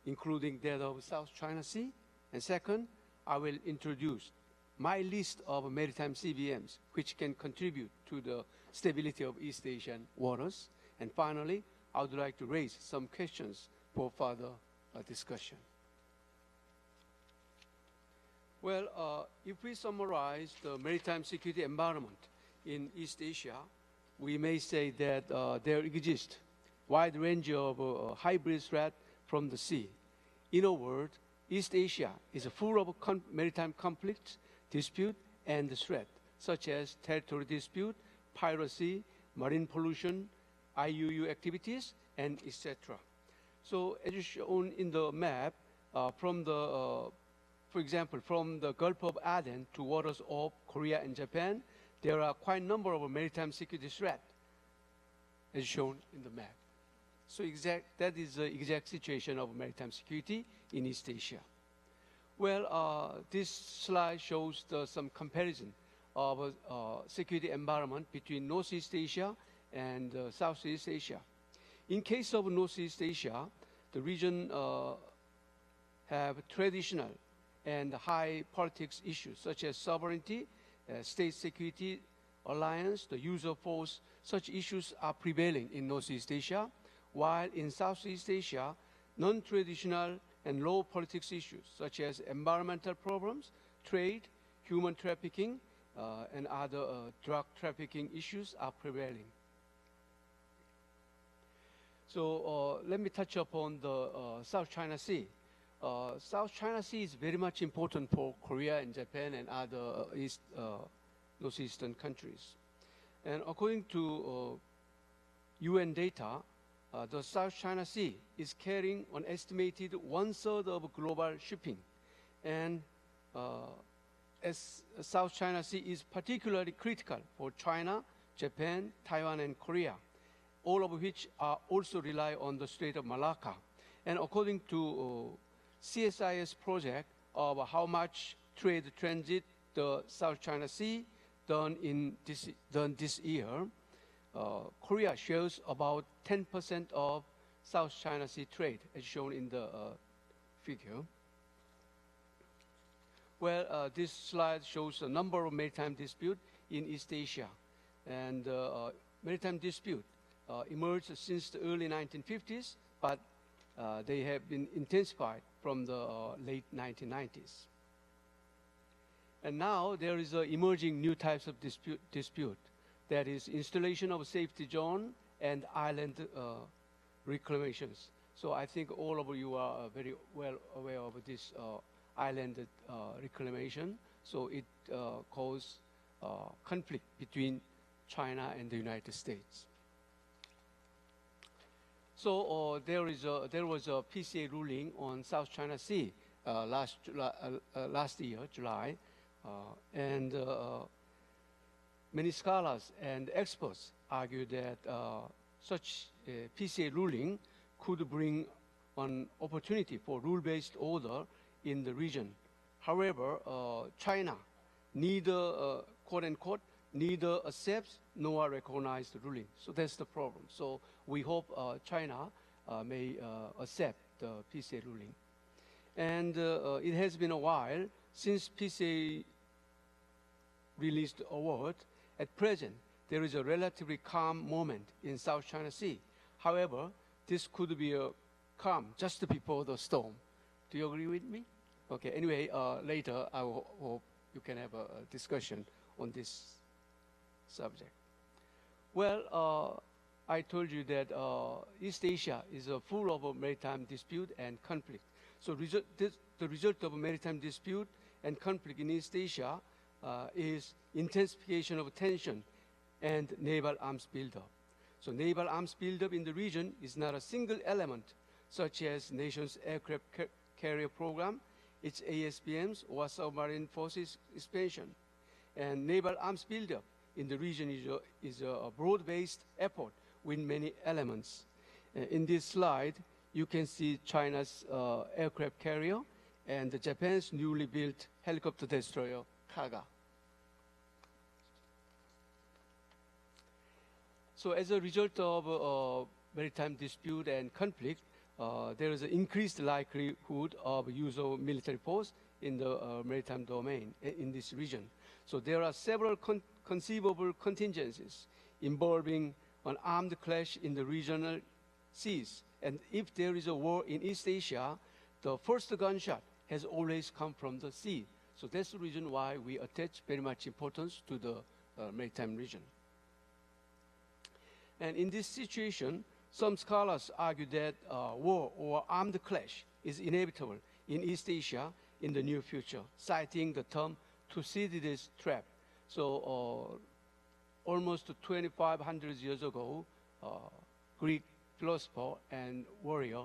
including that of South China Sea. And second, I will introduce my list of maritime CBMs which can contribute to the stability of East Asian waters. And finally, I would like to raise some questions for further discussion. Well, if we summarize the maritime security environment in East Asia, we may say that there exists wide range of hybrid threat from the sea. In a word, East Asia is full of maritime conflicts, dispute, and threat, such as territory dispute, piracy, marine pollution, IUU activities, and etc. So, as shown in the map, for example, from the Gulf of Aden to waters of Korea and Japan, there are quite a number of maritime security threats, as shown in the map. So that is the exact situation of maritime security in East Asia. Well, this slide shows some comparison of security environment between Northeast Asia and Southeast Asia. In case of Northeast Asia, the region have traditional and high politics issues such as sovereignty, state security, alliance, the use of force. Such issues are prevailing in Northeast Asia, while in Southeast Asia, non-traditional and low politics issues such as environmental problems, trade, human trafficking, and other drug trafficking issues are prevailing. So let me touch upon the South China Sea. South China Sea is very much important for Korea and Japan and other northeastern countries. And according to UN data, the South China Sea is carrying an estimated 1/3 of global shipping and as South China Sea is particularly critical for China, Japan, Taiwan, and Korea, all of which are also rely on the Strait of Malacca. And according to CSIS project of how much trade transit the South China Sea done this year, Korea shares about 10% of South China Sea trade, as shown in the figure. Well, this slide shows a number of maritime disputes in East Asia. And maritime dispute emerged since the early 1950s, but they have been intensified from the late 1990s. And now there is emerging new types of dispute. That is installation of a safety zone and island reclamations. So I think all of you are very well aware of this island reclamation. So it caused conflict between China and the United States. So there was a PCA ruling on South China Sea last year, July, and many scholars and experts argue that such a PCA ruling could bring an opportunity for rule-based order in the region. However, China neither, quote-unquote, neither accepts nor recognizes the ruling. So that's the problem. So we hope China may accept the PCA ruling. And it has been a while since PCA released a word. At present, there is a relatively calm moment in South China Sea. However, this could be a calm just before the storm. Do you agree with me? Okay, anyway, later I hope you can have a discussion on this subject. Well, I told you that East Asia is full of maritime dispute and conflict. So the result of a maritime dispute and conflict in East Asia is intensification of tension and naval arms buildup. So naval arms buildup in the region is not a single element, such as nation's aircraft carrier program, its ASBMs, or submarine forces expansion. And naval arms buildup in the region is a broad-based effort with many elements. In this slide, you can see China's aircraft carrier and Japan's newly built helicopter destroyer, Kaga. So as a result of maritime dispute and conflict, there is an increased likelihood of use of military force in the maritime domain in this region. So there are several conceivable contingencies involving an armed clash in the regional seas. And if there is a war in East Asia, the first gunshot has always come from the sea. So that's the reason why we attach very much importance to the maritime region. And in this situation, some scholars argue that war or armed clash is inevitable in East Asia in the near future, citing the term Thucydides trap. So almost 2,500 years ago, Greek philosopher and warrior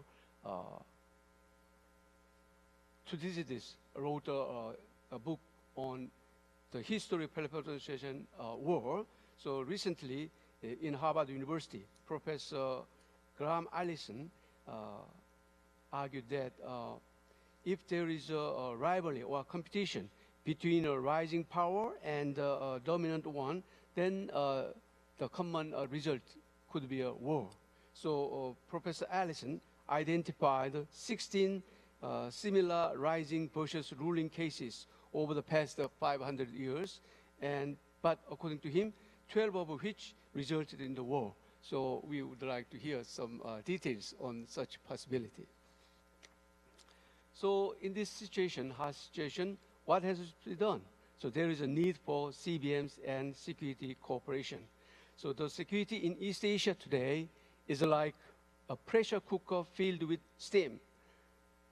Thucydides wrote a book on the history of Peloponnesian War. So recently, in Harvard University, Professor Graham Allison argued that if there is a rivalry or a competition between a rising power and a dominant one, then the common result could be a war. So Professor Allison identified 16 similar rising versus ruling cases over the past 500 years, but according to him, 12 of which resulted in the war. So we would like to hear some details on such possibility. So in this situation, harsh situation, what has to be done? So there is a need for CBMs and security cooperation. So the security in East Asia today is like a pressure cooker filled with steam.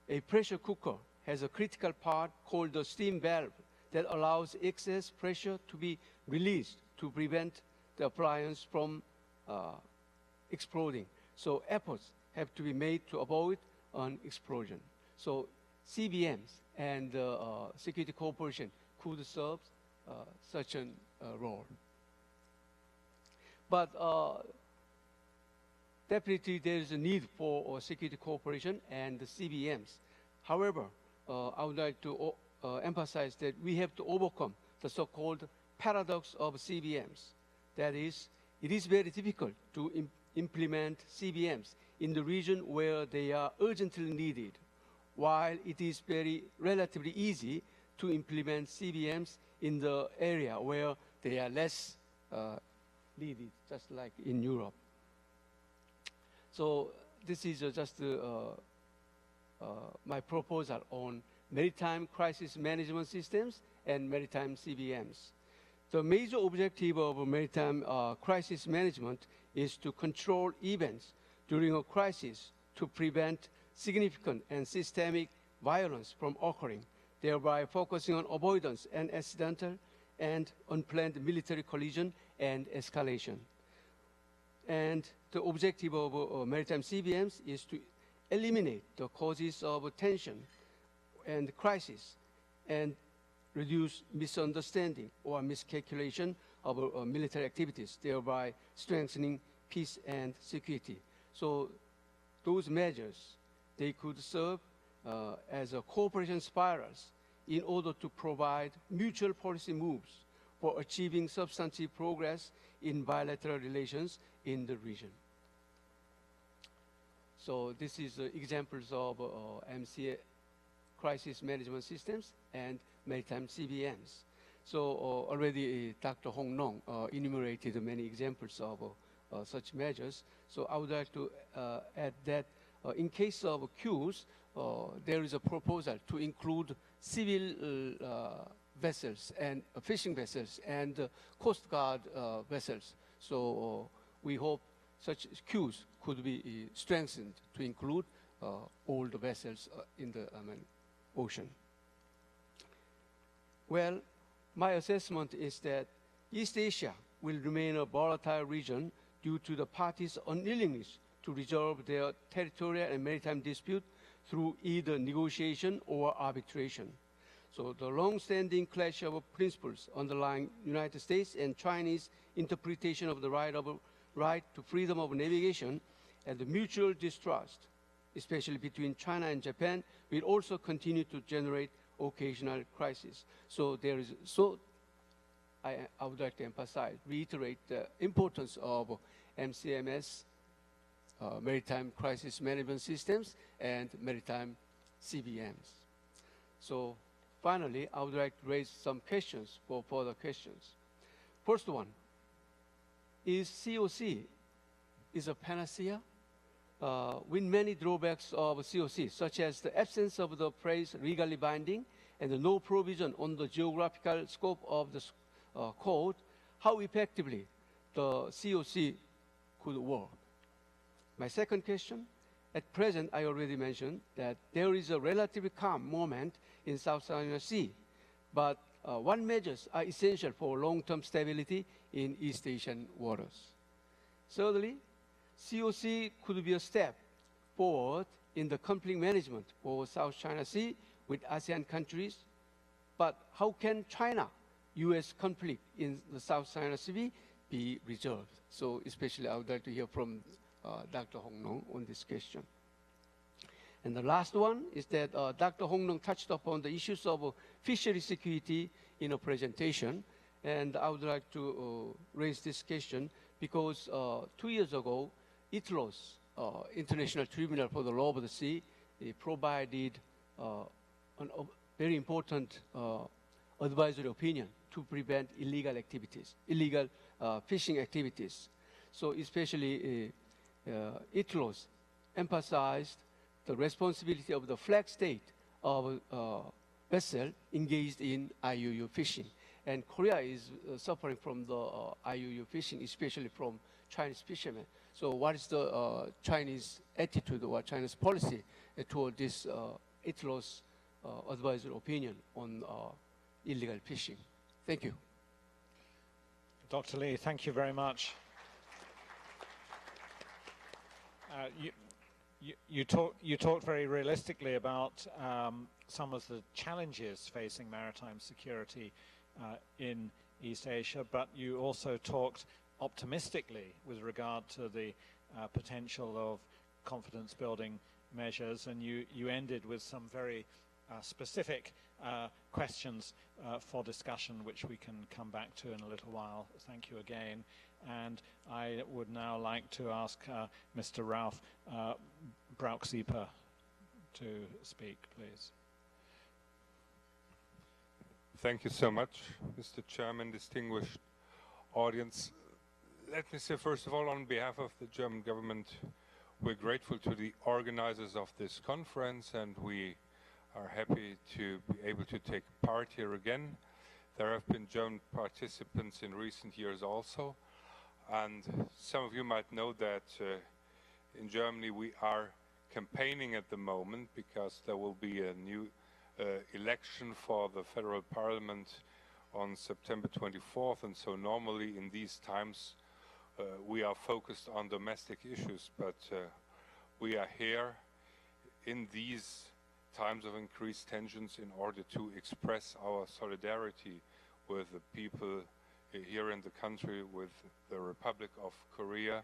A pressure cooker has a critical part called the steam valve that allows excess pressure to be released to prevent the appliance from exploding. So efforts have to be made to avoid an explosion. So CBMs and security cooperation could serve such a role. But definitely there is a need for security cooperation and the CBMs. However, I would like to emphasize that we have to overcome the so-called paradox of CBMs. That is, it is very difficult to implement CBMs in the region where they are urgently needed, while it is very relatively easy to implement CBMs in the area where they are less needed, just like in Europe. So this is just my proposal on maritime crisis management systems and maritime CBMs. The major objective of maritime crisis management is to control events during a crisis to prevent significant and systemic violence from occurring, thereby focusing on avoidance and accidental and unplanned military collision and escalation. And the objective of maritime CBMs is to eliminate the causes of tension and crisis and reduce misunderstanding or miscalculation of military activities, thereby strengthening peace and security. So those measures, they could serve as a cooperation spirals in order to provide mutual policy moves for achieving substantive progress in bilateral relations in the region. So this is examples of MCA crisis management systems and maritime CBMs. So already Dr. Hong Nong enumerated many examples of such measures. So I would like to add that in case of queues, there is a proposal to include civil vessels and fishing vessels and Coast Guard vessels. So we hope such queues could be strengthened to include all the vessels in the ocean. Well, my assessment is that East Asia will remain a volatile region due to the parties' unwillingness to resolve their territorial and maritime dispute through either negotiation or arbitration. So the long-standing clash of principles underlying United States and Chinese interpretation of the right to freedom of navigation and the mutual distrust, especially between China and Japan, will also continue to generate occasional crises. So I would like to reiterate the importance of MCMS, maritime crisis management systems, and maritime CBMs. So finally, I would like to raise some questions for further questions. First one, is COC a panacea? With many drawbacks of COC, such as the absence of the phrase legally binding and the no provision on the geographical scope of the code, how effectively the COC could work? My second question, at present I already mentioned that there is a relatively calm moment in South China Sea, but what measures are essential for long-term stability in East Asian waters? Thirdly, COC could be a step forward in the conflict management for South China Sea with ASEAN countries, but how can China-US conflict in the South China Sea be resolved? So especially I would like to hear from Dr. Hong Nong on this question. And the last one is that Dr. Hong Nong touched upon the issues of fishery security in a presentation, and I would like to raise this question because 2 years ago, ITLOS, International Tribunal for the Law of the Sea, provided a very important advisory opinion to prevent illegal fishing activities. So especially ITLOS emphasized the responsibility of the flag state of a vessel engaged in IUU fishing. And Korea is suffering from the IUU fishing, especially from Chinese fishermen. So what is the Chinese attitude or China's policy toward this ITLOS advisory opinion on illegal fishing? Thank you. Dr. Lee, thank you very much. you talked very realistically about some of the challenges facing maritime security in East Asia, but you also talked optimistically with regard to the potential of confidence-building measures, and you ended with some very specific questions for discussion, which we can come back to in a little while. Thank you again. And I would now like to ask Mr. Ralph Brauxieper to speak, please. Thank you so much, Mr. Chairman, distinguished audience. Let me say, first of all, on behalf of the German government, we're grateful to the organizers of this conference, and we are happy to be able to take part here again. There have been German participants in recent years also, and some of you might know that in Germany we are campaigning at the moment because there will be a new election for the federal parliament on September 24th, and so normally in these times we are focused on domestic issues, but we are here in these times of increased tensions in order to express our solidarity with the people here in the country, with the Republic of Korea,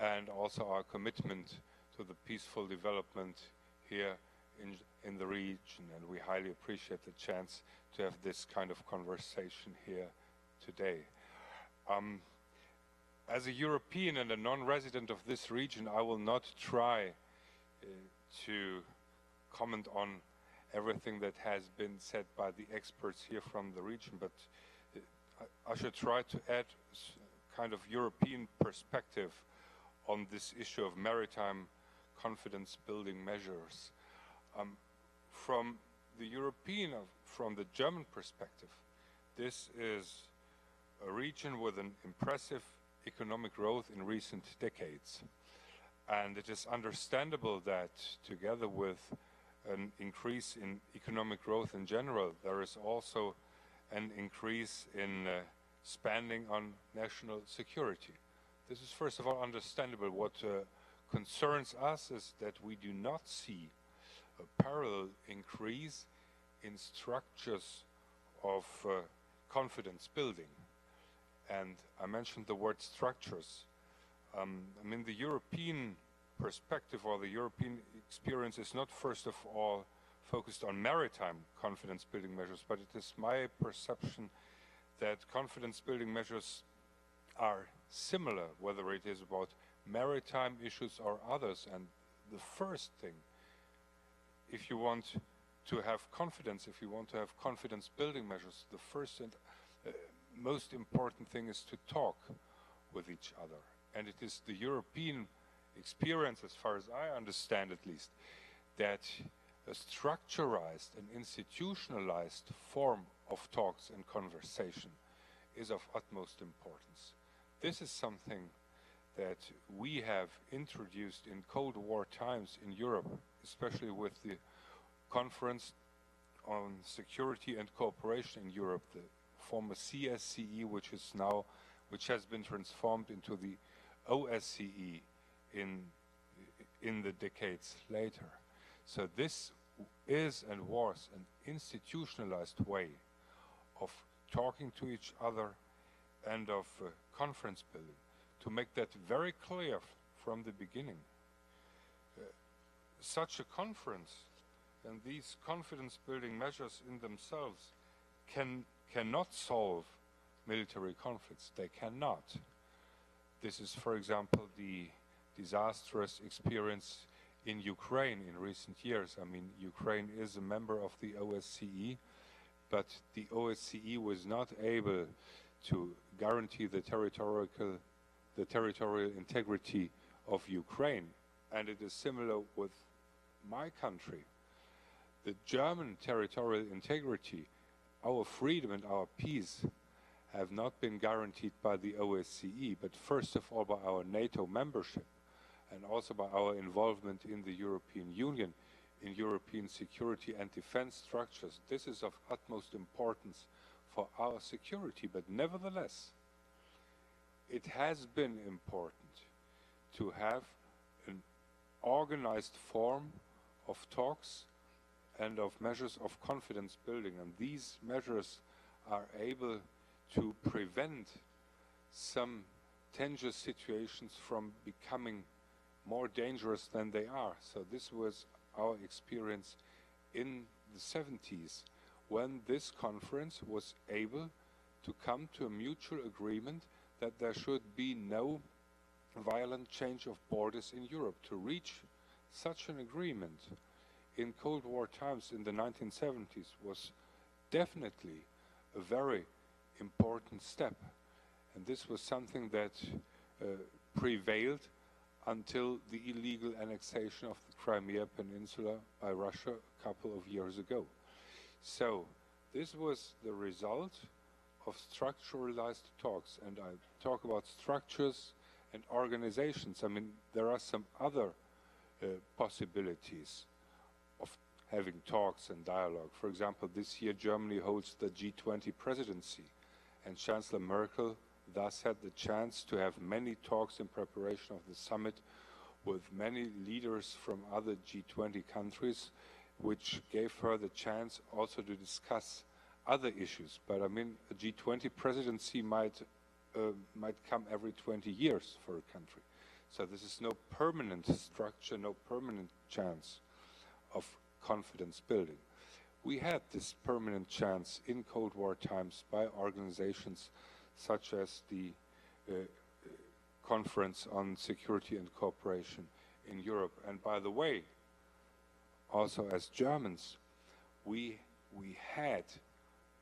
and also our commitment to the peaceful development here in the region. And we highly appreciate the chance to have this kind of conversation here today. As a European and a non-resident of this region, I will not try to comment on everything that has been said by the experts here from the region, but I should try to add kind of European perspective on this issue of maritime confidence building measures. From the European, from the German perspective, this is a region with an impressive economic growth in recent decades. And it is understandable that together with an increase in economic growth in general, there is also an increase in spending on national security. This is first of all understandable. What concerns us is that we do not see a parallel increase in structures of confidence building. And I mentioned the word structures. I mean, the European perspective or the European experience is not first of all focused on maritime confidence building measures, but it is my perception that confidence building measures are similar, whether it is about maritime issues or others. And the first thing, if you want to have confidence, if you want to have confidence building measures, the first and most important thing is to talk with each other. And it is the European experience, as far as I understand at least, that a structurized and institutionalized form of talks and conversation is of utmost importance. This is something that we have introduced in Cold War times in Europe, especially with the Conference on Security and Cooperation in Europe, the former CSCE, which has been transformed into the OSCE in the decades later. So this is and was an institutionalized way of talking to each other and of conference building. To make that very clear from the beginning, such a conference and these confidence building measures in themselves cannot solve military conflicts. They cannot. This is, for example, the disastrous experience in Ukraine in recent years. I mean, Ukraine is a member of the OSCE, but the OSCE was not able to guarantee the territorial integrity of Ukraine. And it is similar with my country. The German territorial integrity, our freedom and our peace have not been guaranteed by the OSCE, but first of all by our NATO membership and also by our involvement in the European Union, in European security and defense structures. This is of utmost importance for our security, but nevertheless, it has been important to have an organized form of talks and of measures of confidence building. And these measures are able to prevent some tenuous situations from becoming more dangerous than they are. So this was our experience in the 70s, when this conference was able to come to a mutual agreement that there should be no violent change of borders in Europe. To reach such an agreement in Cold War times in the 1970s was definitely a very important step. And this was something that prevailed until the illegal annexation of the Crimea Peninsula by Russia a couple of years ago. So this was the result of structuralized talks. And I talk about structures and organizations. I mean, there are some other possibilities of having talks and dialogue. For example, this year Germany holds the G20 presidency, and Chancellor Merkel thus had the chance to have many talks in preparation of the summit with many leaders from other G20 countries, which gave her the chance also to discuss other issues. But I mean, a G20 presidency might come every 20 years for a country. So this is no permanent structure, no permanent chance of confidence building. We had this permanent chance in Cold War times by organizations such as the Conference on Security and Cooperation in Europe. And by the way, also as Germans, we had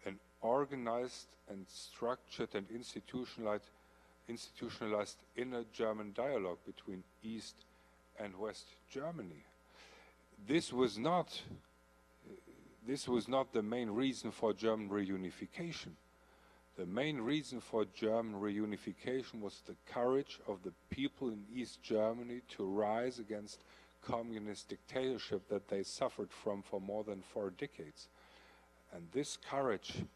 an organized and structured and institutionalized inner German dialogue between East and West Germany. This was not the main reason for German reunification. The main reason for German reunification was the courage of the people in East Germany to rise against communist dictatorship that they suffered from for more than 4 decades. And this courage,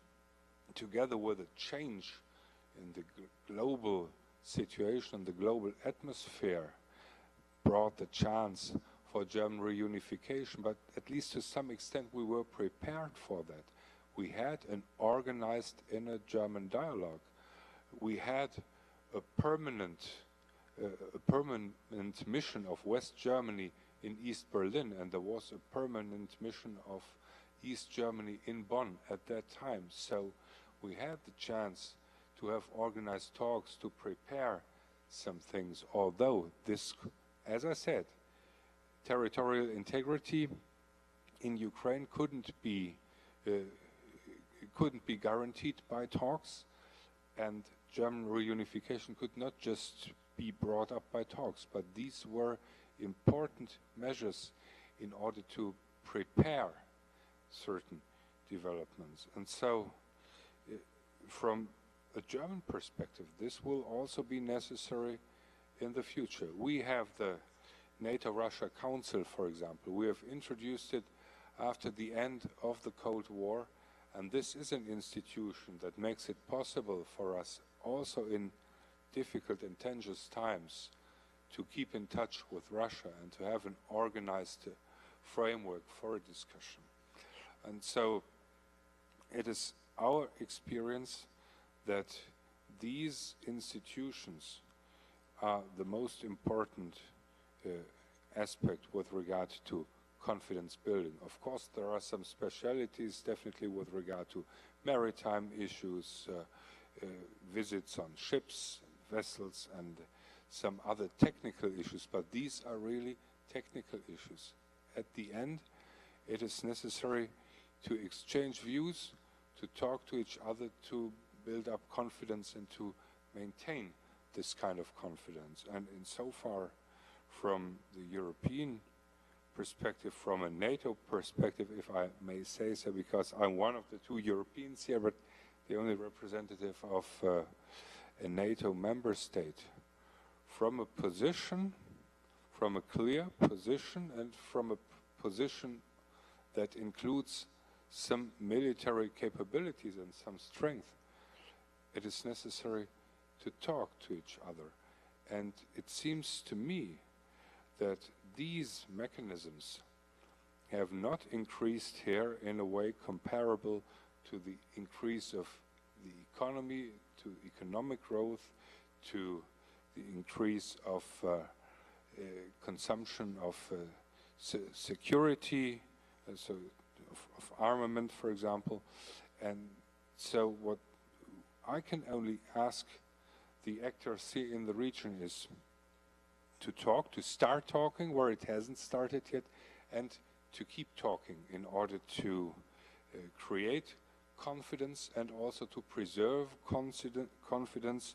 together with a change in the global situation, the global atmosphere, brought the chance for German reunification. But at least to some extent we were prepared for that. We had an organized inner German dialogue. We had a permanent mission of West Germany in East Berlin, and there was a permanent mission of East Germany in Bonn at that time. So we had the chance to have organized talks to prepare some things, although this, as I said, territorial integrity in Ukraine couldn't be guaranteed by talks, and German reunification could not just be brought up by talks, but these were important measures in order to prepare certain developments. And so, from a German perspective, this will also be necessary in the future. We have the NATO-Russia Council, for example. We have introduced it after the end of the Cold War, and this is an institution that makes it possible for us also in difficult and tenuous times to keep in touch with Russia and to have an organized framework for a discussion. And so it is our experience that these institutions are the most important aspect with regard to confidence building. Of course, there are some specialities, definitely with regard to maritime issues, visits on ships, vessels, and some other technical issues, but these are really technical issues. At the end, it is necessary to exchange views, to talk to each other, to build up confidence and to maintain this kind of confidence. And insofar, from the European perspective, from a NATO perspective, if I may say so, because I'm one of the 2 Europeans here, but the only representative of a NATO member state, from a position, from a clear position, and from a position that includes some military capabilities and some strength, it is necessary to talk to each other. And it seems to me that these mechanisms have not increased here in a way comparable to the increase of the economy, to economic growth, to the increase of consumption of security, so of armament, for example. And so what I can only ask the actors here in the region is to talk, to start talking where it hasn't started yet, and to keep talking in order to create confidence and also to preserve confidence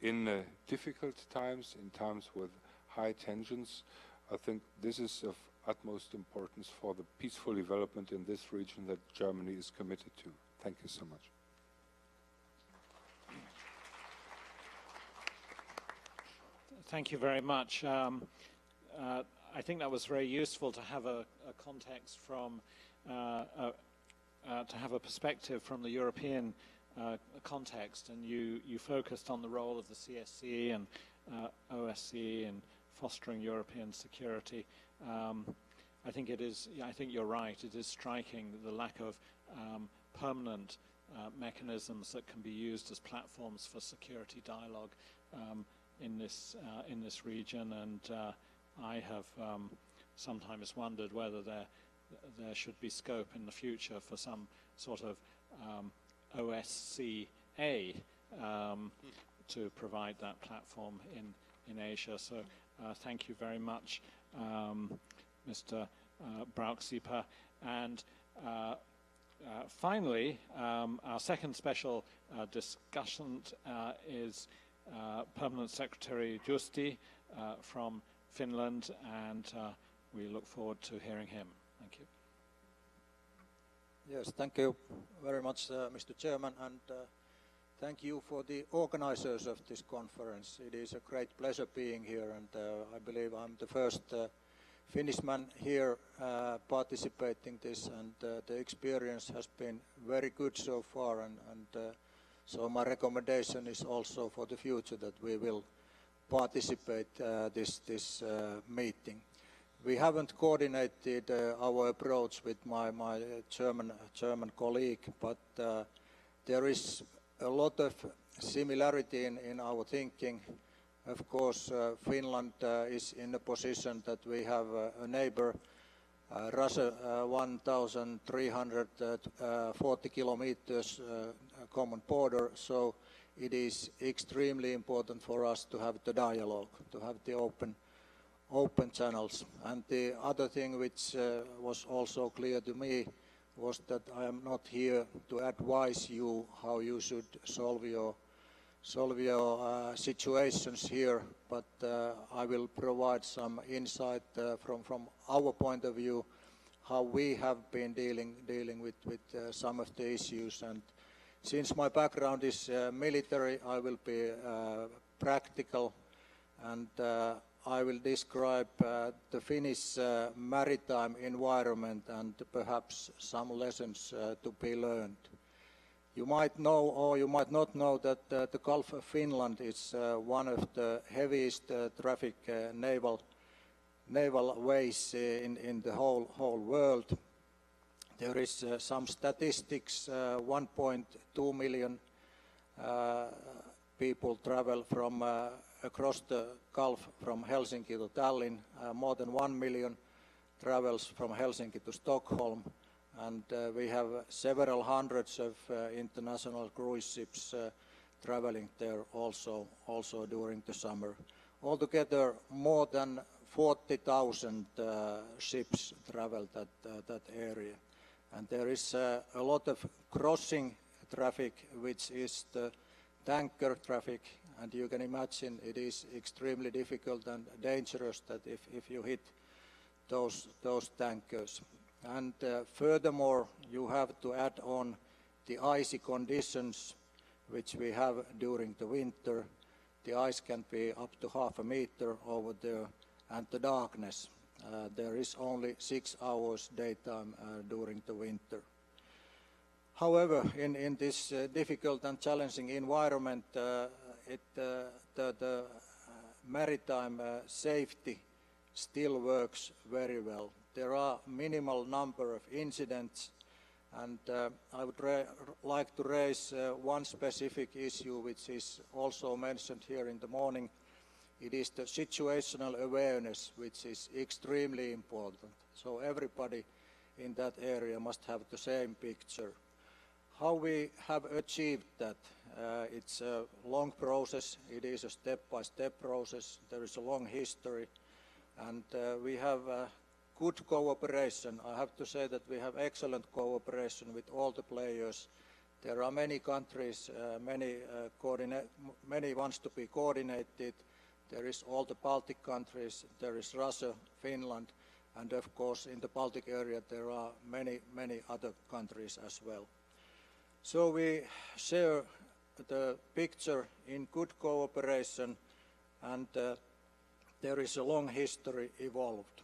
in difficult times, in times with high tensions. I think this is of utmost importance for the peaceful development in this region that Germany is committed to. Thank you so much. Thank you very much. I think that was very useful to have a context from, to have a perspective from the European context, and you focused on the role of the CSCE and OSCE in fostering European security. I think it is. I think you're right. It is striking the lack of permanent mechanisms that can be used as platforms for security dialogue in this region, and I have sometimes wondered whether there should be scope in the future for some sort of OSCA to provide that platform in Asia. So thank you very much, Mr. Brauchsieper. And finally, our second special discussion is Permanent Secretary Justi from Finland, and we look forward to hearing him. Thank you. Yes, thank you very much, Mr. Chairman, and thank you for the organizers of this conference. It is a great pleasure being here, and I believe I'm the first Finnish man here participating this, and the experience has been very good so far, and so my recommendation is also for the future that we will participate this meeting. We haven't coordinated our approach with my German colleague, but there is a lot of similarity in our thinking. Of course, Finland is in a position that we have a neighbor, Russia, 1,340 kilometers common border, so it is extremely important for us to have the dialogue, to have the open channels. And the other thing which was also clear to me was that I am not here to advise you how you should solve your situations here, but I will provide some insight from our point of view, how we have been dealing with some of the issues. And since my background is military, I will be practical, and I will describe the Finnish maritime environment and perhaps some lessons to be learned. You might know or you might not know that the Gulf of Finland is one of the heaviest traffic naval ways in the whole world. There is some statistics, 1.2 million people travel from across the Gulf from Helsinki to Tallinn, more than 1 million travels from Helsinki to Stockholm, and we have several hundreds of international cruise ships traveling there also during the summer. Altogether, more than 40,000 ships travel that area. And there is a lot of crossing traffic, which is the tanker traffic, and you can imagine it is extremely difficult and dangerous that if you hit those tankers. And furthermore, you have to add on the icy conditions which we have during the winter. The ice can be up to 0.5 meter over there, and the darkness. There is only 6 hours daytime during the winter. However, in this difficult and challenging environment, the maritime safety still works very well. There are minimal number of incidents, and I would like to raise one specific issue which is also mentioned here in the morning. It is the situational awareness, which is extremely important. So everybody in that area must have the same picture. How we have achieved that? It's a long process. It is a step-by-step process. There is a long history, and we have good cooperation. I have to say that we have excellent cooperation with all the players. There are many countries, many wants to be coordinated. There is all the Baltic countries, there is Russia, Finland, and of course in the Baltic area there are many other countries as well. So we share the picture in good cooperation, and there is a long history evolved.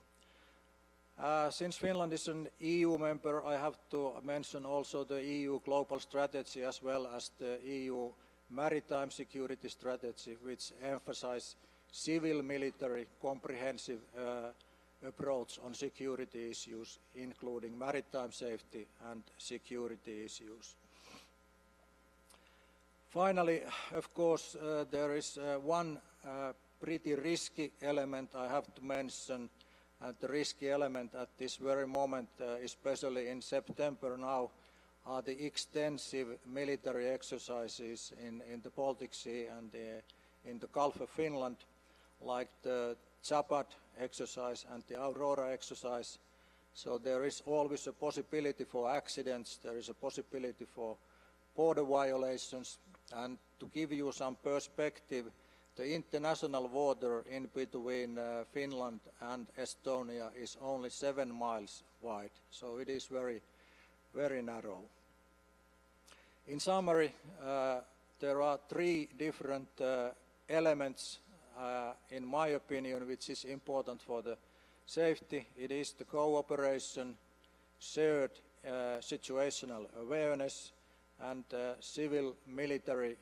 Since Finland is an EU member, I have to mention also the EU global strategy as well as the EU maritime security strategy, which emphasizes civil-military comprehensive approach on security issues, including maritime safety and security issues. Finally, of course, there is one pretty risky element I have to mention, and the risky element at this very moment, especially in September now, are the extensive military exercises in the Baltic Sea and in the Gulf of Finland, like the Zapad exercise and the Aurora exercise. So there is always a possibility for accidents, there is a possibility for border violations, and to give you some perspective, the international water in between Finland and Estonia is only 7 miles wide, so it is very narrow. In summary, there are 3 different elements, in my opinion, which is important for the safety. It is the cooperation, shared situational awareness, and civil-military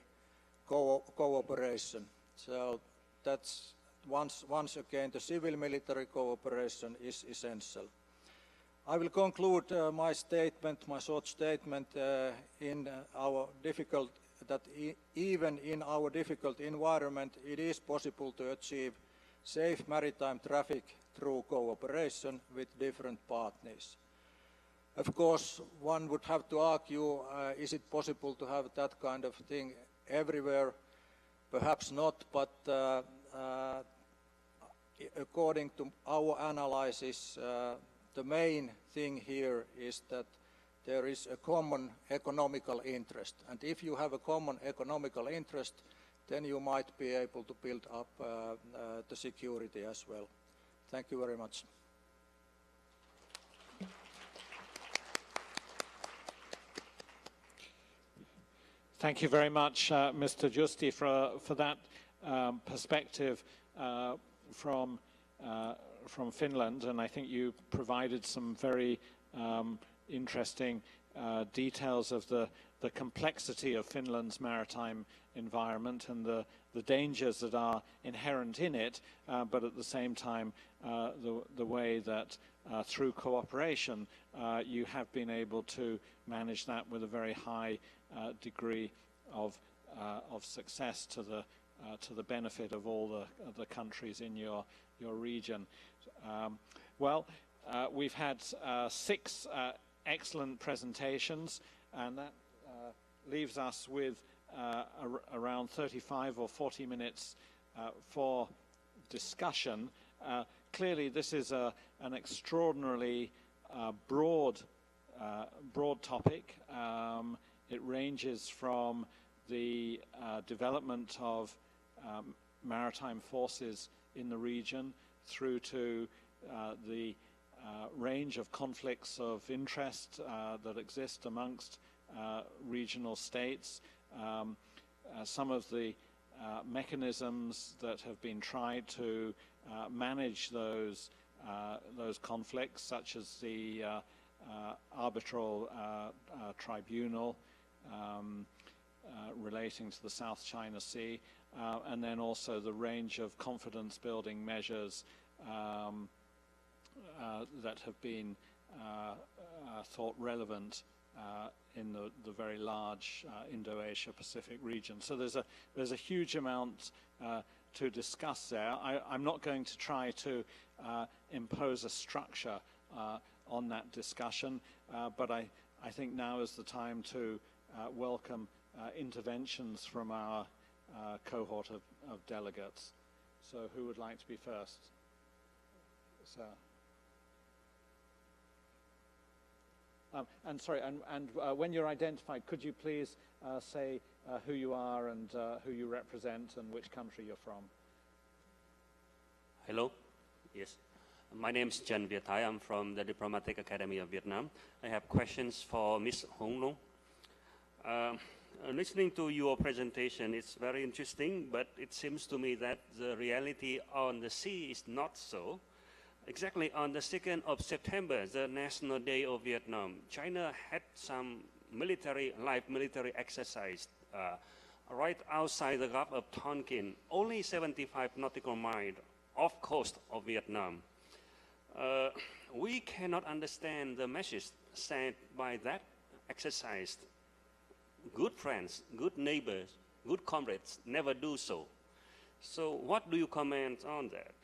cooperation. So that's once again the civil-military cooperation is essential. I will conclude my statement, my short statement, even in our difficult environment, it is possible to achieve safe maritime traffic through cooperation with different partners. Of course, one would have to argue, is it possible to have that kind of thing everywhere? Perhaps not, but according to our analysis, the main thing here is that there is a common economical interest. And if you have a common economical interest, then you might be able to build up the security as well. Thank you very much. Thank you very much, Mr. Justi, for that perspective from Finland, and I think you provided some very interesting details of the complexity of Finland's maritime environment and the dangers that are inherent in it, but at the same time the way that through cooperation you have been able to manage that with a very high degree of success to the benefit of all the countries in your region. We've had 6 excellent presentations, and that leaves us with around 35 or 40 minutes for discussion. Clearly, this is an extraordinarily broad topic. It ranges from the development of maritime forces in the region through to the range of conflicts of interest that exist amongst regional states, some of the mechanisms that have been tried to manage those conflicts, such as the arbitral tribunal relating to the South China Sea, and then also the range of confidence-building measures that have been thought relevant in the very large Indo-Asia Pacific region. So there's a huge amount to discuss there. I'm not going to try to impose a structure on that discussion, but I think now is the time to welcome interventions from our cohort of delegates. So who would like to be first? Sir. And sorry, and when you're identified, could you please say who you are and who you represent and which country you're from? Hello. Yes. My name is Jan Viet Thai. I'm from the Diplomatic Academy of Vietnam. I have questions for Ms. Hong Nong. Listening to your presentation, it's very interesting, but it seems to me that the reality on the sea is not so. Exactly on the 2nd of September, the National Day of Vietnam, China had some live military exercise right outside the Gulf of Tonkin, only 75 nautical miles off coast of Vietnam. We cannot understand the message sent by that exercise. Good friends, good neighbors, good comrades never do so. So what do you comment on that?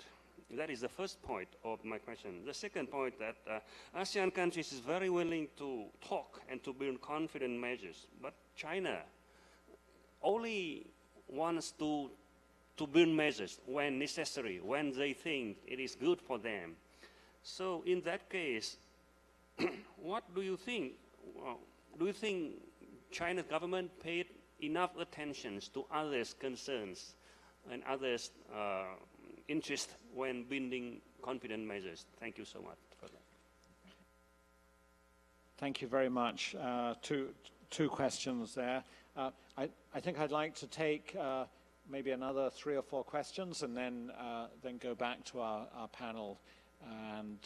That is the first point of my question. The second point that ASEAN countries is very willing to talk and to build confident measures, but China only wants to build measures when necessary, when they think it is good for them. So in that case, what do you think? Do you think China's government paid enough attention to others' concerns and others' interest when building confident measures? Thank you so much for that. Thank you very much. Two questions there. I think I'd like to take maybe another 3 or 4 questions and then go back to our panel and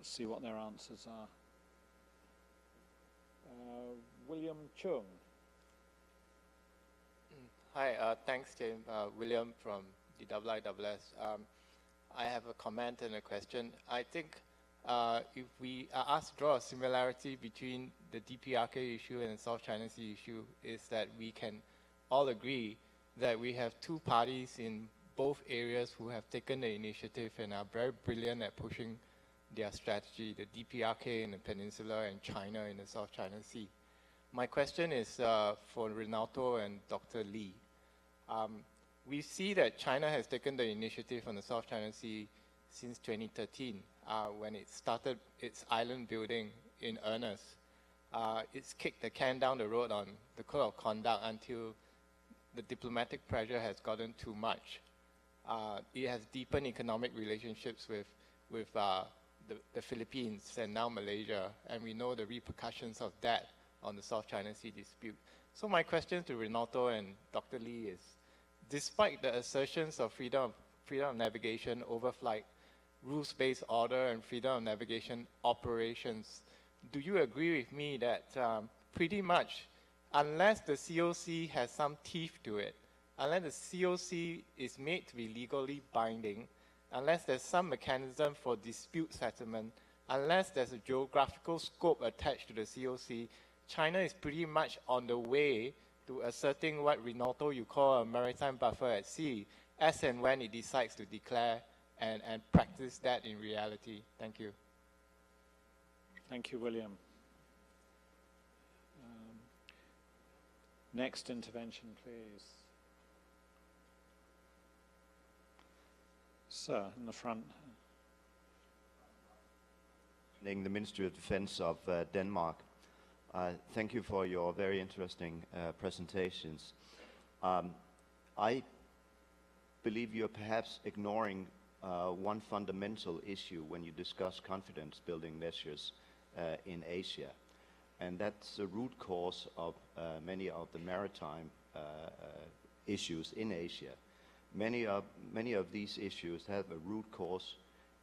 see what their answers are. William Chung. Hi, thanks, James. William from the IISS. I have a comment and a question. I think if we are asked to draw a similarity between the DPRK issue and the South China Sea issue, is that we can all agree that we have two parties in both areas who have taken the initiative and are very brilliant at pushing their strategy, the DPRK in the peninsula and China in the South China Sea. My question is for Renato and Dr. Lee. We see that China has taken the initiative on the South China Sea since 2013, when it started its island building in earnest. It's kicked the can down the road on the code of conduct until the diplomatic pressure has gotten too much. It has deepened economic relationships with the Philippines and now Malaysia, and we know the repercussions of that on the South China Sea dispute. So my question to Renato and Dr. Lee is, despite the assertions of freedom of navigation overflight, rules-based order, and freedom of navigation operations, do you agree with me that pretty much, unless the COC has some teeth to it, unless the COC is made to be legally binding, unless there's some mechanism for dispute settlement, unless there's a geographical scope attached to the COC, China is pretty much on the way to asserting what, Renato, you call a maritime buffer at sea, as and when it decides to declare and practice that in reality. Thank you. Thank you, William. Next intervention, please. Sir, in the front. The Ministry of Defense of Denmark. Thank you for your very interesting presentations. I believe you're perhaps ignoring one fundamental issue when you discuss confidence building measures in Asia, and that's the root cause of many of the maritime issues in Asia. Many of these issues have a root cause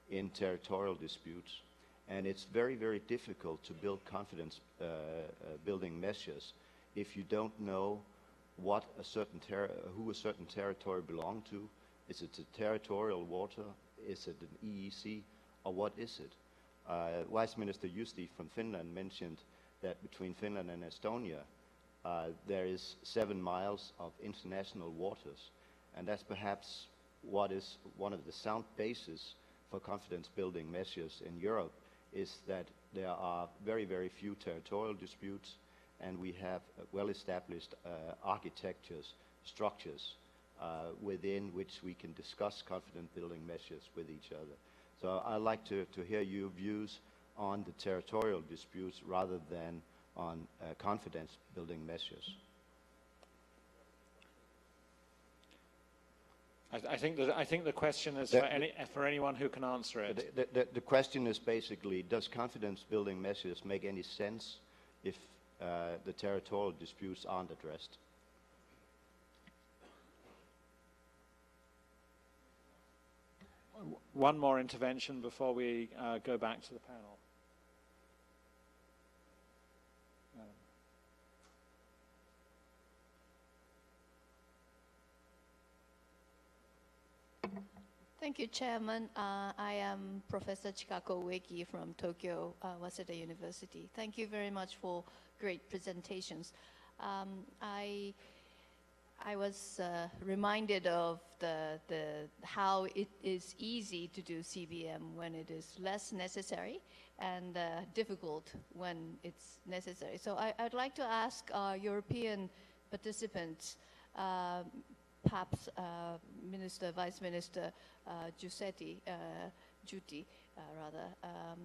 in territorial disputes, and it's very, very difficult to build confidence building measures if you don't know what who a certain territory belongs to, Is it a territorial water? Is it an EEC? Or what is it? Vice Minister Justi from Finland mentioned that between Finland and Estonia, there is 7 miles of international waters. And that's perhaps what is one of the sound bases for confidence-building measures in Europe, is that there are very, very few territorial disputes, and we have well-established architectures, structures, within which we can discuss confidence-building measures with each other. So I'd like to hear your views on the territorial disputes rather than on confidence-building measures. I think the question is for anyone who can answer it. The question is basically, does confidence-building measures make any sense if the territorial disputes aren't addressed? One more intervention before we go back to the panel. Thank you, Chairman. I am Professor Chikako Ueki from Tokyo Waseda University. Thank you very much for great presentations. I was reminded of how it is easy to do CBM when it is less necessary and difficult when it's necessary. So I'd like to ask our European participants, perhaps Vice Minister Juti,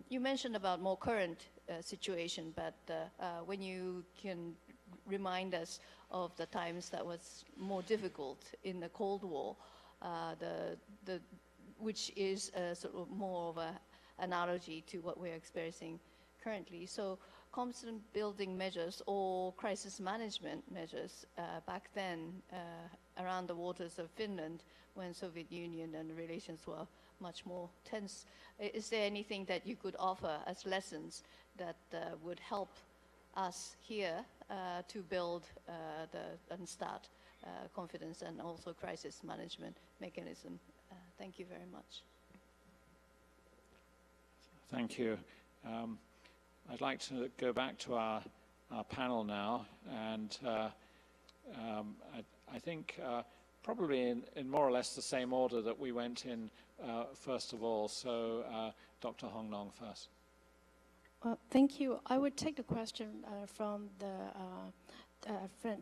you mentioned about more current situation, but when you can remind us of the times that was more difficult in the Cold War, which is sort of more of an analogy to what we're experiencing currently. So confidence building measures or crisis management measures back then around the waters of Finland when Soviet Union and relations were much more tense. Is there anything that you could offer as lessons that would help us here to build and start confidence and also crisis management mechanism? Thank you very much. Thank you. I'd like to go back to our panel now, and I think probably in more or less the same order that we went in first of all. So Dr. Hong Nong first. Thank you. I would take the question from the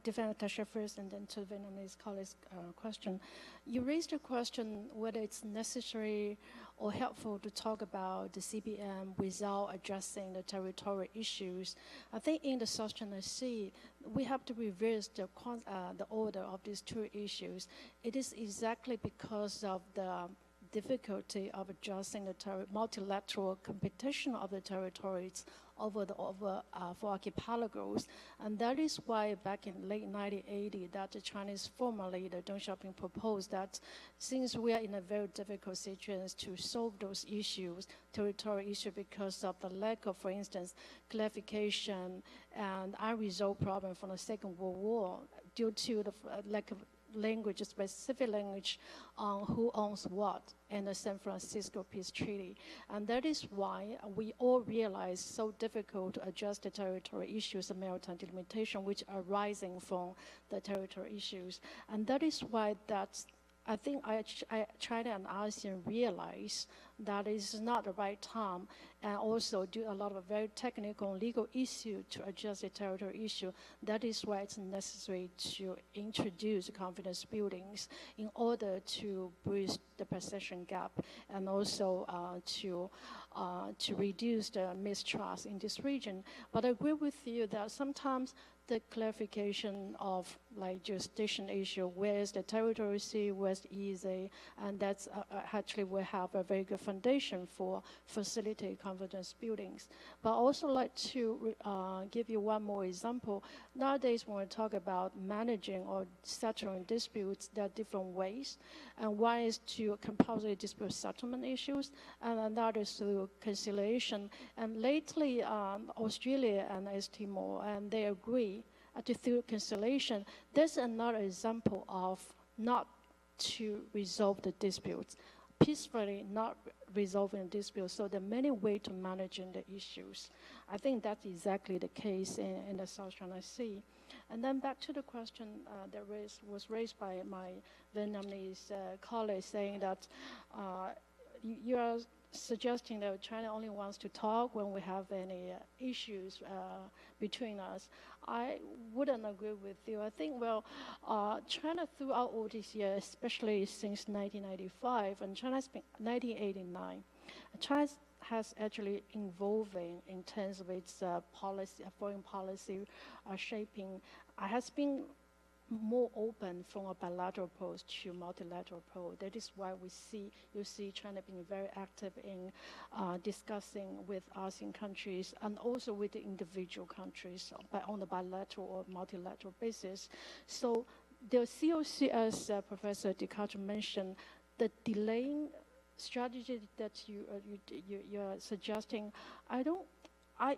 Defense Attaché first and then to the Vietnamese colleague's question. You raised a question whether it's necessary or helpful to talk about the CBM without addressing the territorial issues. I think in the South China Sea, we have to reverse the order of these two issues. It is exactly because of the difficulty of adjusting the multilateral competition of the territories for archipelagos, and that is why back in late 1980 that the Chinese former leader Deng Xiaoping proposed that since we are in a very difficult situation to solve those issues, territorial issues, because of the lack of, for instance, clarification and unresolved problem from the Second World War due to the lack of language, specific language on who owns what in the San Francisco Peace Treaty. And that is why we all realize so difficult to adjust the territorial issues of maritime delimitation which are arising from the territorial issues. And that is why I think China and ASEAN realize that it's not the right time and also do a lot of very technical and legal issue to address the territorial issue. That is why it's necessary to introduce confidence buildings in order to bridge the perception gap and also to reduce the mistrust in this region. But I agree with you that sometimes the clarification of like jurisdiction issue, where is the territory sea, where's the EEZ, and that's actually we have a very good foundation for facilitate confidence buildings. But I also like to give you one more example. Nowadays, when we talk about managing or settling disputes, there are different ways. And one is to compulsory dispute settlement issues, and another is through conciliation. And lately, Australia and East Timor, and they agree to through conciliation. There's another example of not to resolve the disputes peacefully, not resolving disputes. So there are many ways to managing the issues. I think that's exactly the case in the South China Sea. And then back to the question that was raised by my Vietnamese colleague, saying that you are suggesting that China only wants to talk when we have any issues between us. I wouldn't agree with you. I think, well, China throughout all these years, especially since 1995 and 1989, China has actually evolving in terms of its policy, foreign policy shaping. Has been more open from a bilateral approach to multilateral approach. That is why you see China being very active in discussing with ASEAN countries and also with the individual countries on a bilateral or multilateral basis. So the COC, as Professor DeCarter mentioned, the delaying strategy that you're suggesting,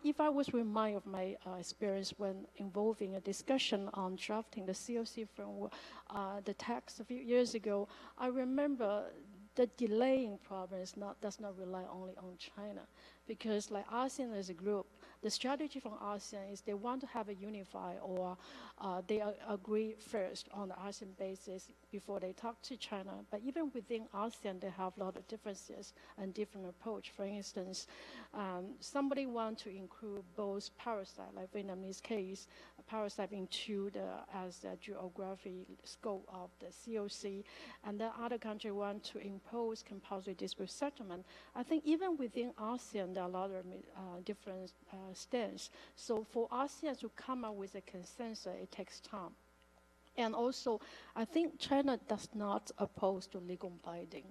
if I was reminded of my experience when involving a discussion on drafting the COC framework, the text a few years ago, I remember the delaying problem does not rely only on China, because like ASEAN as a group, the strategy from ASEAN is they want to have a unified, or they agree first on the ASEAN basis before they talk to China. But even within ASEAN, they have a lot of differences and different approach. For instance, somebody want to include both parasite, like Vietnamese case, parasite into as the geography scope of the COC, and the other country want to impose compulsory dispute settlement. I think even within ASEAN, there are a lot of different stance. So for ASEAN to come up with a consensus, it takes time. And also, I think China does not oppose to legal binding.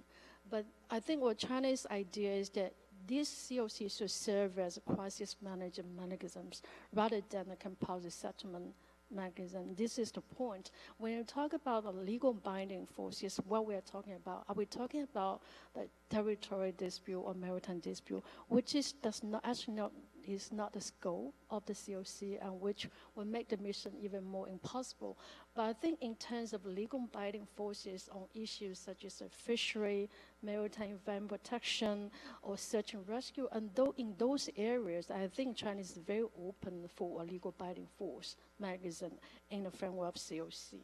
But I think what China's idea is that this COC should serve as a crisis management mechanisms rather than a compulsory settlement mechanism. This is the point. When you talk about a legal binding forces, what we are talking about, are we talking about the territorial dispute or maritime dispute, which is not the scope of the COC, and which will make the mission even more impossible. But I think in terms of legal binding forces on issues such as fishery, maritime environment protection, or search and rescue, and in those areas, I think China is very open for a legal binding force mechanism in the framework of COC.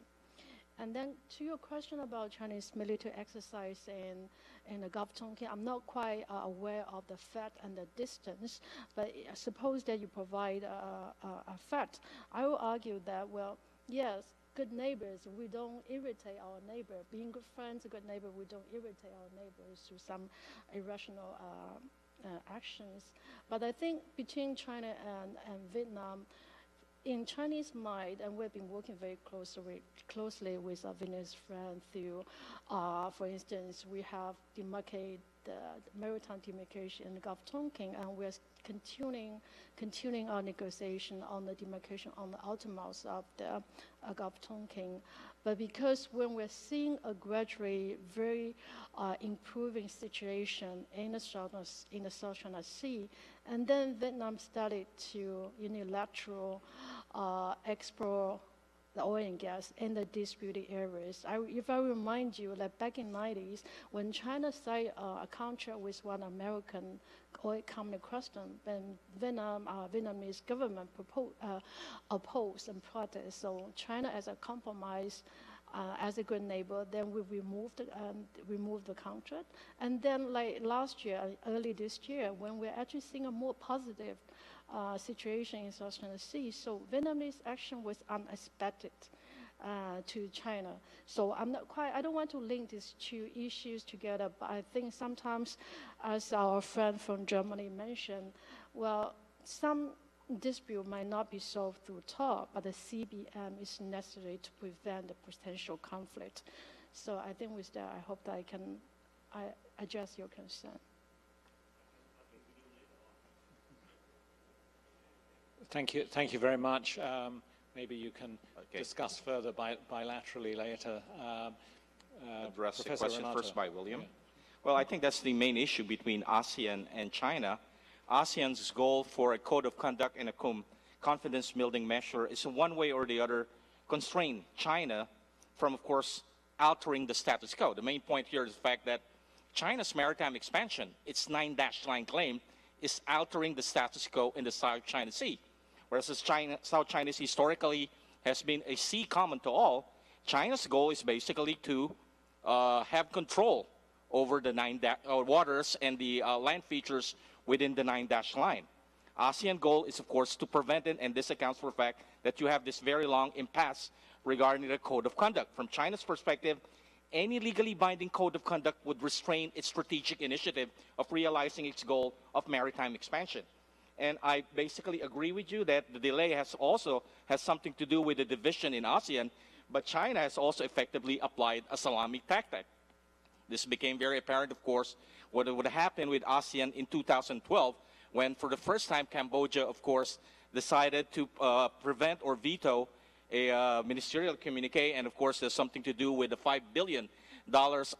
And then to your question about Chinese military exercise in the Gulf of Tonkin, I'm not quite aware of the fact and the distance, but suppose that you provide a fact. I will argue that, well, yes, good neighbors, we don't irritate our neighbor. Being good friends, a good neighbor, we don't irritate our neighbors through some irrational actions. But I think between China and Vietnam, in Chinese mind, and we've been working very closely with our Vietnamese friends through, for instance, we have demarcated the maritime demarcation in the Gulf of Tonkin, and we're continuing our negotiation on the demarcation on the outermost of the Gulf of Tonkin. But because when we're seeing a gradually very improving situation in the South China Sea, and then Vietnam started to unilateral explore the oil and gas in the disputed areas. If I remind you that back in the 90s, when China signed a contract with one American oil company, Crestone, then Vietnamese government opposed and protested. So China, as a compromise, as a good neighbor, then we removed the contract. And then like last year, early this year, when we're actually seeing a more positive situation in South China Sea, so Vietnamese action was unexpected to China. So I don't want to link these two issues together, but I think sometimes, as our friend from Germany mentioned, well, some dispute might not be solved through talk, but the CBM is necessary to prevent the potential conflict. So I think with that, I hope that I address your concern. Thank you very much. Maybe you can discuss further bilaterally later. Address the Professor question Renato. first by William. Yeah. Well, I think that's the main issue between ASEAN and China. ASEAN's goal for a code of conduct and a confidence-building measure is in one way or the other constrain China from, of course, altering the status quo. The main point here is the fact that China's maritime expansion, its 9-line claim, is altering the status quo in the South China Sea. Whereas the South China Sea historically has been a sea common to all, China's goal is basically to have control over the waters and the land features within the 9-line. ASEAN goal is, of course, to prevent it, and this accounts for the fact that you have this very long impasse regarding the code of conduct. From China's perspective, any legally binding code of conduct would restrain its strategic initiative of realizing its goal of maritime expansion. And I basically agree with you that the delay has something to do with the division in ASEAN, but China has also effectively applied a salami tactic. This became very apparent, of course, what would happen with ASEAN in 2012, when for the first time Cambodia, of course, decided to prevent or veto a ministerial communique, and of course there's something to do with the $5 billion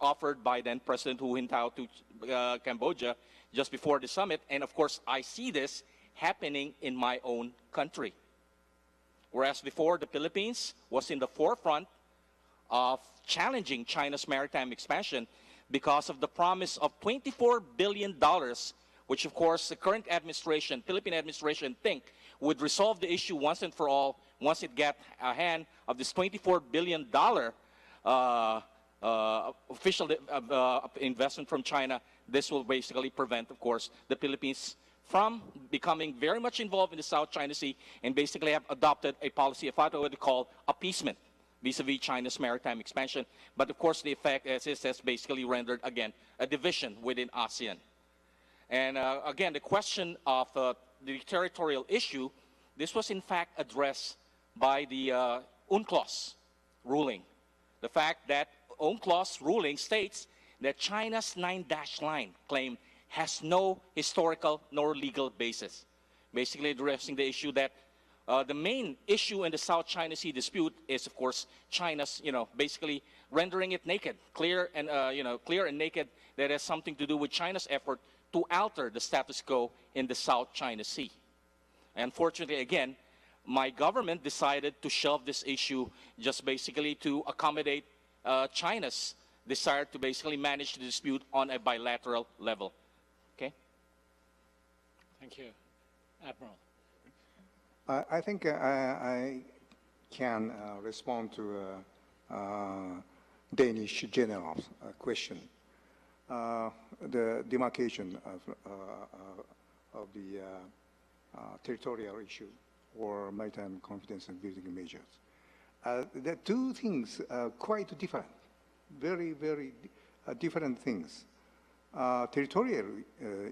offered by then President Hu Jintao to Cambodia just before the summit. And of course I see this happening in my own country. Whereas before, the Philippines was in the forefront of challenging China's maritime expansion because of the promise of $24 billion, which of course the current administration, Philippine administration, think would resolve the issue once and for all once it got a hand of this $24 billion official investment from China. This will basically prevent, of course, the Philippines from becoming very much involved in the South China Sea and basically have adopted a policy of what I would call appeasement vis-a-vis China's maritime expansion. But of course the effect has basically rendered, again, a division within ASEAN. And again, the question of the territorial issue, this was in fact addressed by the UNCLOS ruling. The fact that UNCLOS ruling states that China's 9-line claim has no historical nor legal basis, basically addressing the issue that the main issue in the South China Sea dispute is, of course, China's, basically rendering it naked, clear and naked, that has something to do with China's effort to alter the status quo in the South China Sea. Unfortunately, again, my government decided to shelve this issue just basically to accommodate China's desire to basically manage the dispute on a bilateral level. Okay? Thank you. Admiral. I think I can respond to Danish general's question. The demarcation of the territorial issue or maritime confidence and building measures. The two things are quite different, very, very different things. Territorial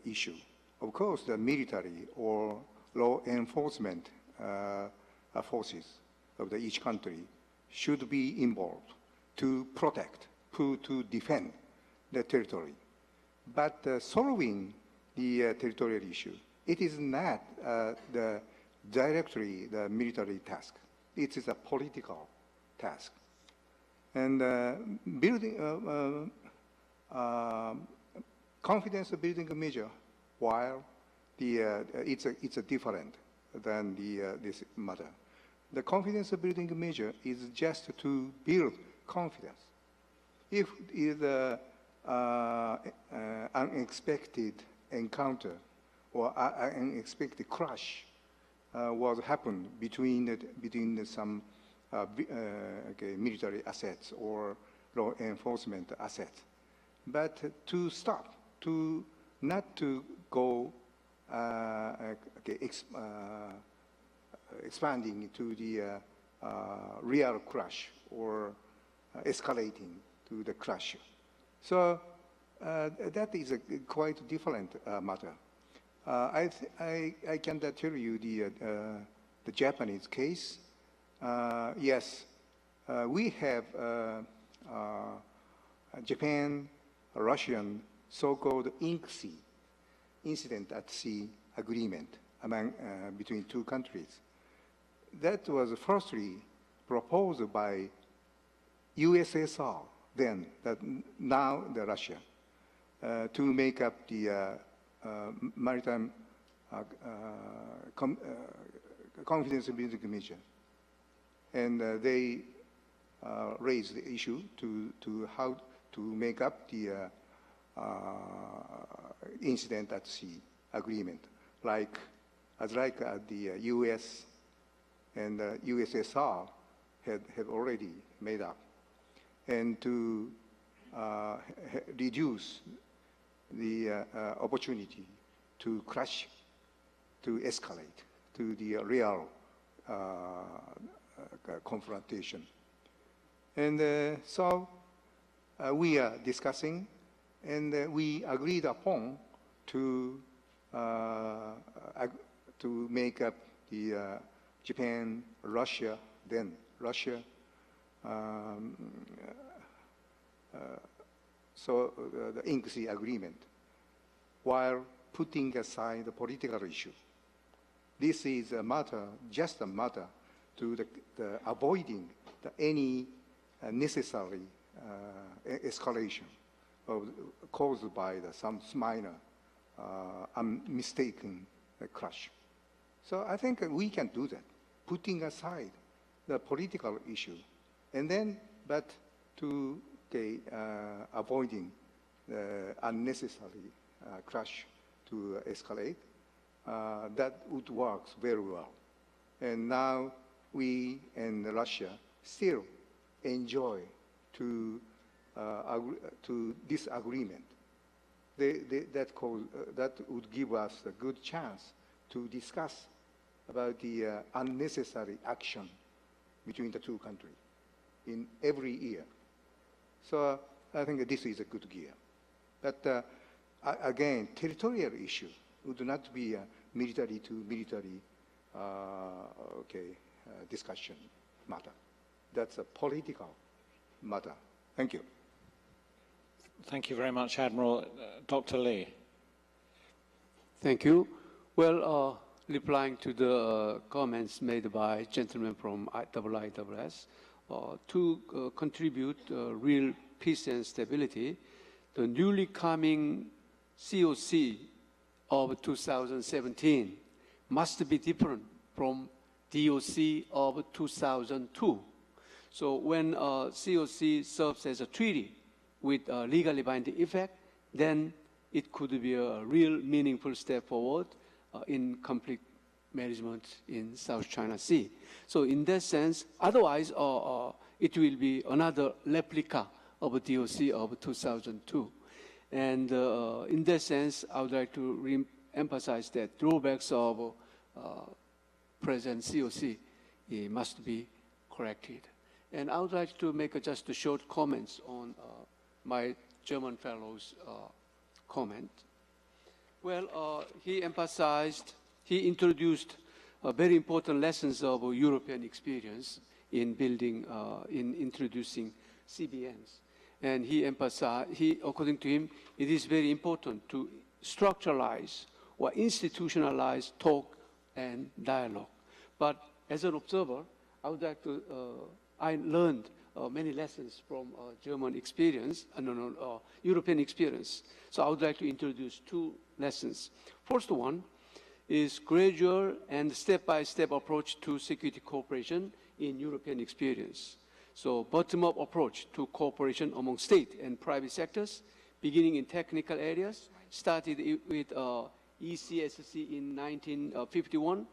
issue, of course, the military or law enforcement forces of each country should be involved to protect, to defend the territory. But solving the territorial issue, it is not directly the military task. It is a political task. And building confidence building measure, while it's a different than this matter. The confidence building measure is just to build confidence. If the unexpected encounter or unexpected crash was happened between some military assets or law enforcement assets, but to stop, not to go expanding to the real crash or escalating to the crash. So that is a quite different matter. I can tell you the Japanese case. Yes, we have Japan, Russian, so-called Ink Sea, incident at sea agreement between two countries. That was firstly proposed by USSR then, now the Russia, to make up the maritime confidence building measure. And they raised the issue to how to make up the incident at sea agreement, like the U.S. and USSR had already made up, and to reduce the opportunity to crash, to escalate to the real confrontation. And so we are discussing, and we agreed upon to make up the Japan, Russia, then Russia. The INCSI agreement, while putting aside the political issue. This is a matter, just a matter to the avoiding any necessary escalation caused by some minor mistaken crash. So I think we can do that, putting aside the political issue, and then, but to avoiding unnecessary crash to escalate, that would work very well. And now we and Russia still enjoy to this agreement. That would give us a good chance to discuss about the unnecessary action between the two countries in every year. So I think this is a good gear. But again, territorial issue would not be a military to military discussion matter. That's a political matter. Thank you. Thank you very much, Admiral. Dr. Lee. Thank you. Well, replying to the comments made by gentlemen from IISS, to contribute real peace and stability, the newly coming COC of 2017 must be different from DOC of 2002. So when COC serves as a treaty with legally binding effect, then it could be a real meaningful step forward in conflict management in South China Sea. So in that sense, otherwise it will be another replica of a DOC of 2002. And in that sense, I would like to re-emphasize that drawbacks of present COC must be corrected. And I would like to make just a short comments on my German fellow's comment. Well, he introduced very important lessons of European experience in building, in introducing CBMs. And according to him, it is very important to structuralize or institutionalize talk and dialogue. But as an observer, I would like to, I learned many lessons from German experience, European experience. So I would like to introduce two lessons. First one is gradual and step-by-step approach to security cooperation in European experience. So bottom-up approach to cooperation among state and private sectors, beginning in technical areas, started with ECSC in 1951,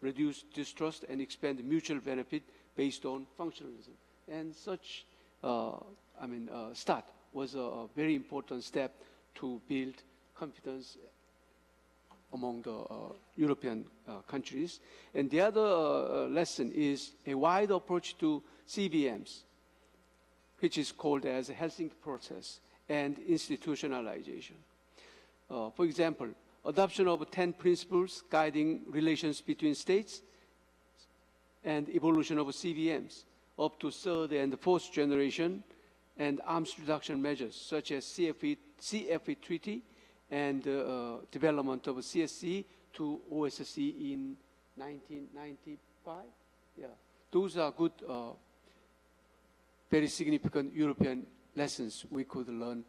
reduce distrust and expand mutual benefit based on functionalism. And such start was a very important step to build confidence among the European countries. And the other lesson is a wide approach to CBMs, which is called as a Helsinki process and institutionalization. For example, adoption of 10 principles guiding relations between states and evolution of CBMs up to third and fourth generation, and arms reduction measures such as CFE Treaty and development of CSC to OSCE in 1995. Yeah, those are good, very significant European lessons we could learn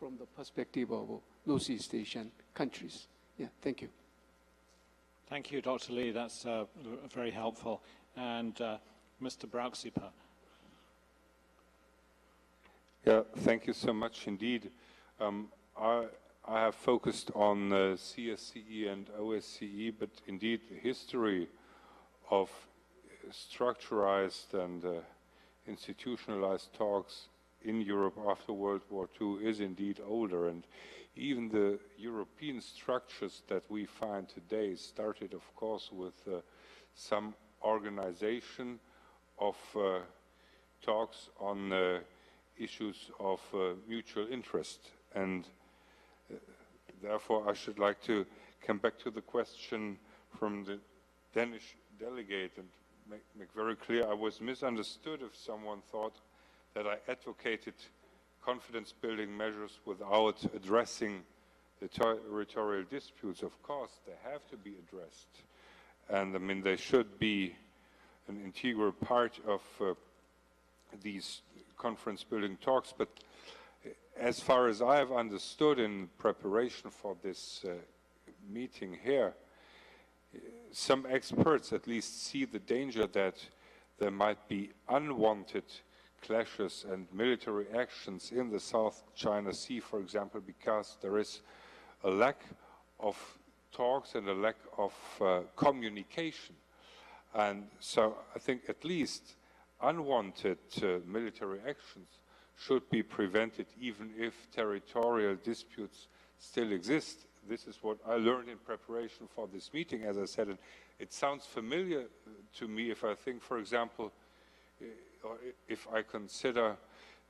from the perspective of Northeast Asian countries. Yeah, thank you. Thank you, Dr. Lee. That's very helpful. And Mr. Brauxipa. Yeah, thank you so much indeed. I have focused on CSCE and OSCE, but indeed the history of structurized and institutionalized talks in Europe after World War II is indeed older, and even the European structures that we find today started, of course, with some organization of talks on issues of mutual interest. And therefore, I should like to come back to the question from the Danish delegate and make very clear I was misunderstood if someone thought that I advocated confidence-building measures without addressing the territorial disputes. Of course, they have to be addressed. And I mean, they should be an integral part of these conference-building talks. But as far as I have understood in preparation for this meeting here, some experts at least see the danger that there might be unwanted clashes and military actions in the South China Sea, for example, because there is a lack of talks and a lack of communication. And so I think at least unwanted military actions should be prevented even if territorial disputes still exist. This is what I learned in preparation for this meeting, as I said, and it sounds familiar to me if I think, for example, or if I consider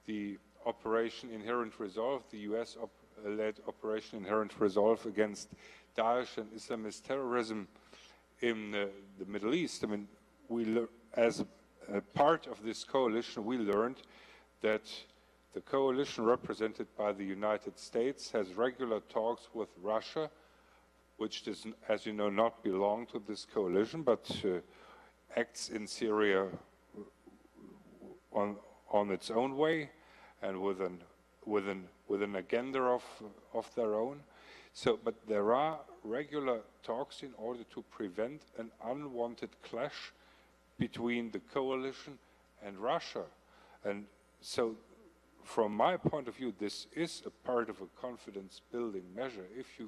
the Operation Inherent Resolve, the US-led Operation Inherent Resolve against Daesh and Islamist terrorism in the Middle East. I mean, as a part of this coalition, we learned that the coalition represented by the United States has regular talks with Russia, which does, as you know, not belong to this coalition, but acts in Syria on its own way and with an agenda of their own. So, but there are regular talks in order to prevent an unwanted clash between the coalition and Russia. And so, from my point of view, this is a part of a confidence-building measure. If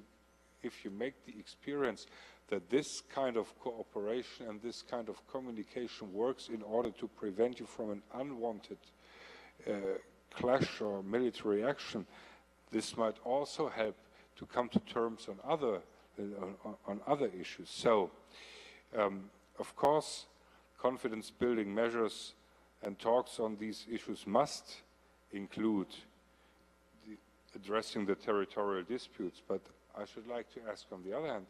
you make the experience that this kind of cooperation and this kind of communication works in order to prevent you from an unwanted clash or military action, this might also help to come to terms on other issues. So, of course, confidence-building measures and talks on these issues must include addressing the territorial disputes. But I should like to ask, on the other hand,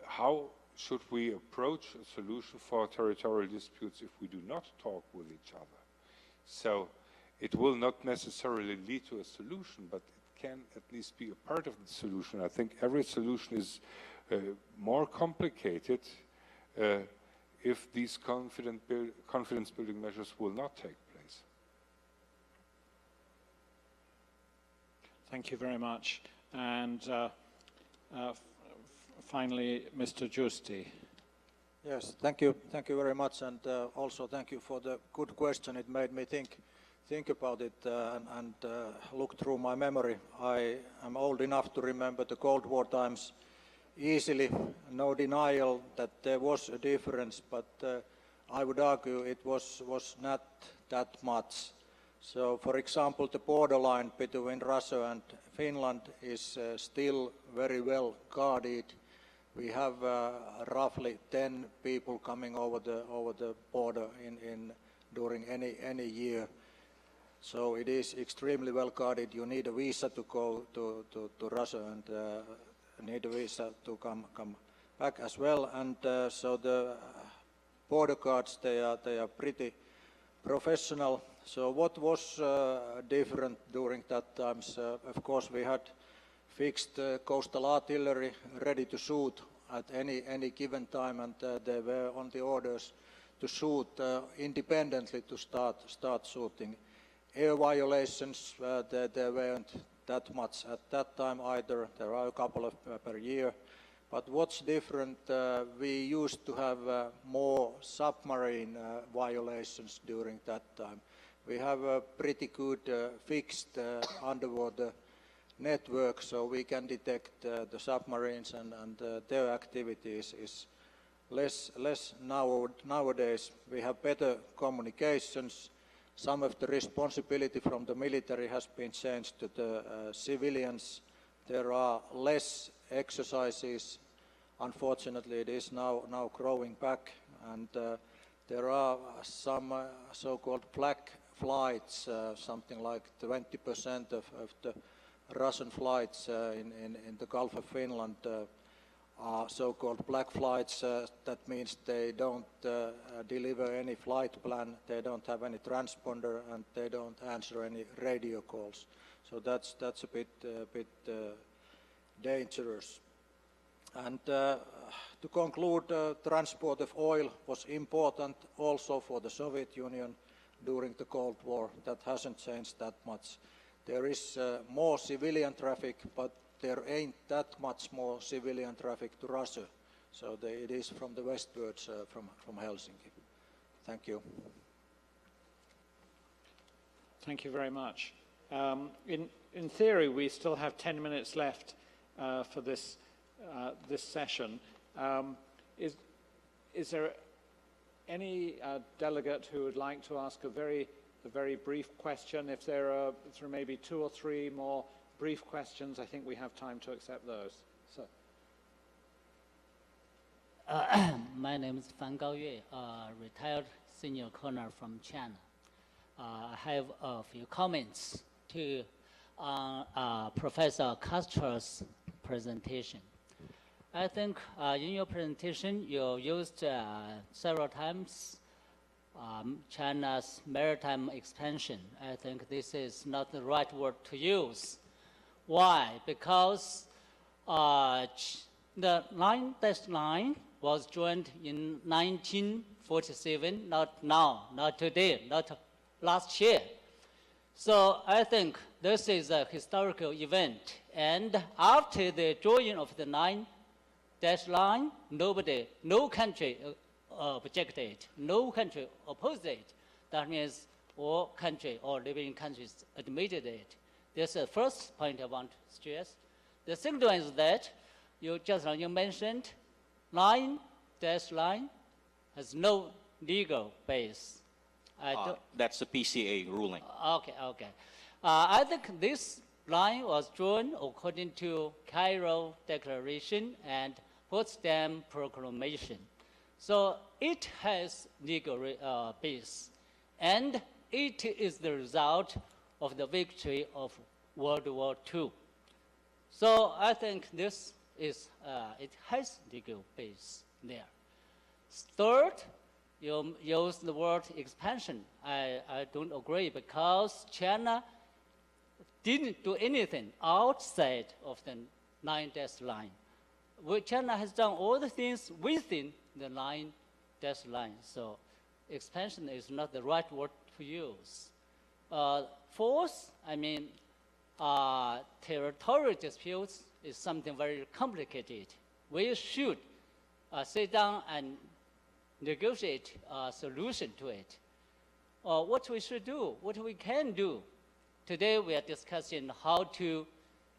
how should we approach a solution for territorial disputes if we do not talk with each other? So it will not necessarily lead to a solution, but it can at least be a part of the solution. I think every solution is more complicated if these confidence-building measures will not take place. Thank you very much. And finally, Mr. Giusti. Yes, thank you very much, and also thank you for the good question. It made me think about it and look through my memory. I am old enough to remember the Cold War times easily, no denial that there was a difference, but I would argue it was not that much. So, for example, the borderline between Russia and Finland is still very well guarded. We have roughly 10 people coming over the border during any year. So it is extremely well guarded. You need a visa to go to Russia and need a visa to come back as well. And so the border guards, they are pretty professional. So what was different during that times? Of course, we had fixed coastal artillery ready to shoot at any given time, and they were on the orders to shoot independently to start shooting. Air violations, there weren't that much at that time either. There are a couple of per year. But what's different, we used to have more submarine violations during that time. We have a pretty good fixed underwater network, so we can detect the submarines and their activities is less nowadays. We have better communications. Some of the responsibility from the military has been changed to the civilians. There are less exercises. Unfortunately, it is now growing back, and there are some so-called black flights, something like 20% of the Russian flights in the Gulf of Finland are so-called black flights. That means they don't deliver any flight plan, they don't have any transponder, and they don't answer any radio calls. So that's a bit dangerous. And to conclude, transport of oil was important also for the Soviet Union during the Cold War. That hasn't changed that much. There is more civilian traffic, but there ain't that much more civilian traffic to Russia. So it is from the westwards from Helsinki. Thank you. Thank you very much. In theory, we still have 10 minutes left for this session. Is there any delegate who would like to ask a very brief question? If there are maybe 2 or 3 more brief questions, I think we have time to accept those. So. My name is Fan Gaoyue, retired senior colonel from China. I have a few comments to Professor Castro's presentation. I think in your presentation you used several times China's maritime expansion. I think this is not the right word to use. Why? Because the 9-9 was joined in 1947, not now, not today, not last year. So I think this is a historical event. And after the joining of the 9-line, no country objected, no country opposed it. That means all living countries admitted it. That's the first point I want to stress. The second one is that you mentioned 9-line has no legal base. That's the PCA ruling. Okay. I think this line was drawn according to Cairo Declaration and Potsdam Proclamation. So it has legal base, and it is the result of the victory of World War II. So I think this is, it has legal base there. Third, you use the word expansion. I don't agree, because China didn't do anything outside of the 9-line. China has done all the things within the 9-line. So expansion is not the right word to use. Fourth, territorial disputes is something very complicated. We should sit down and negotiate a solution to it. What we should do, what we can do. Today we are discussing how to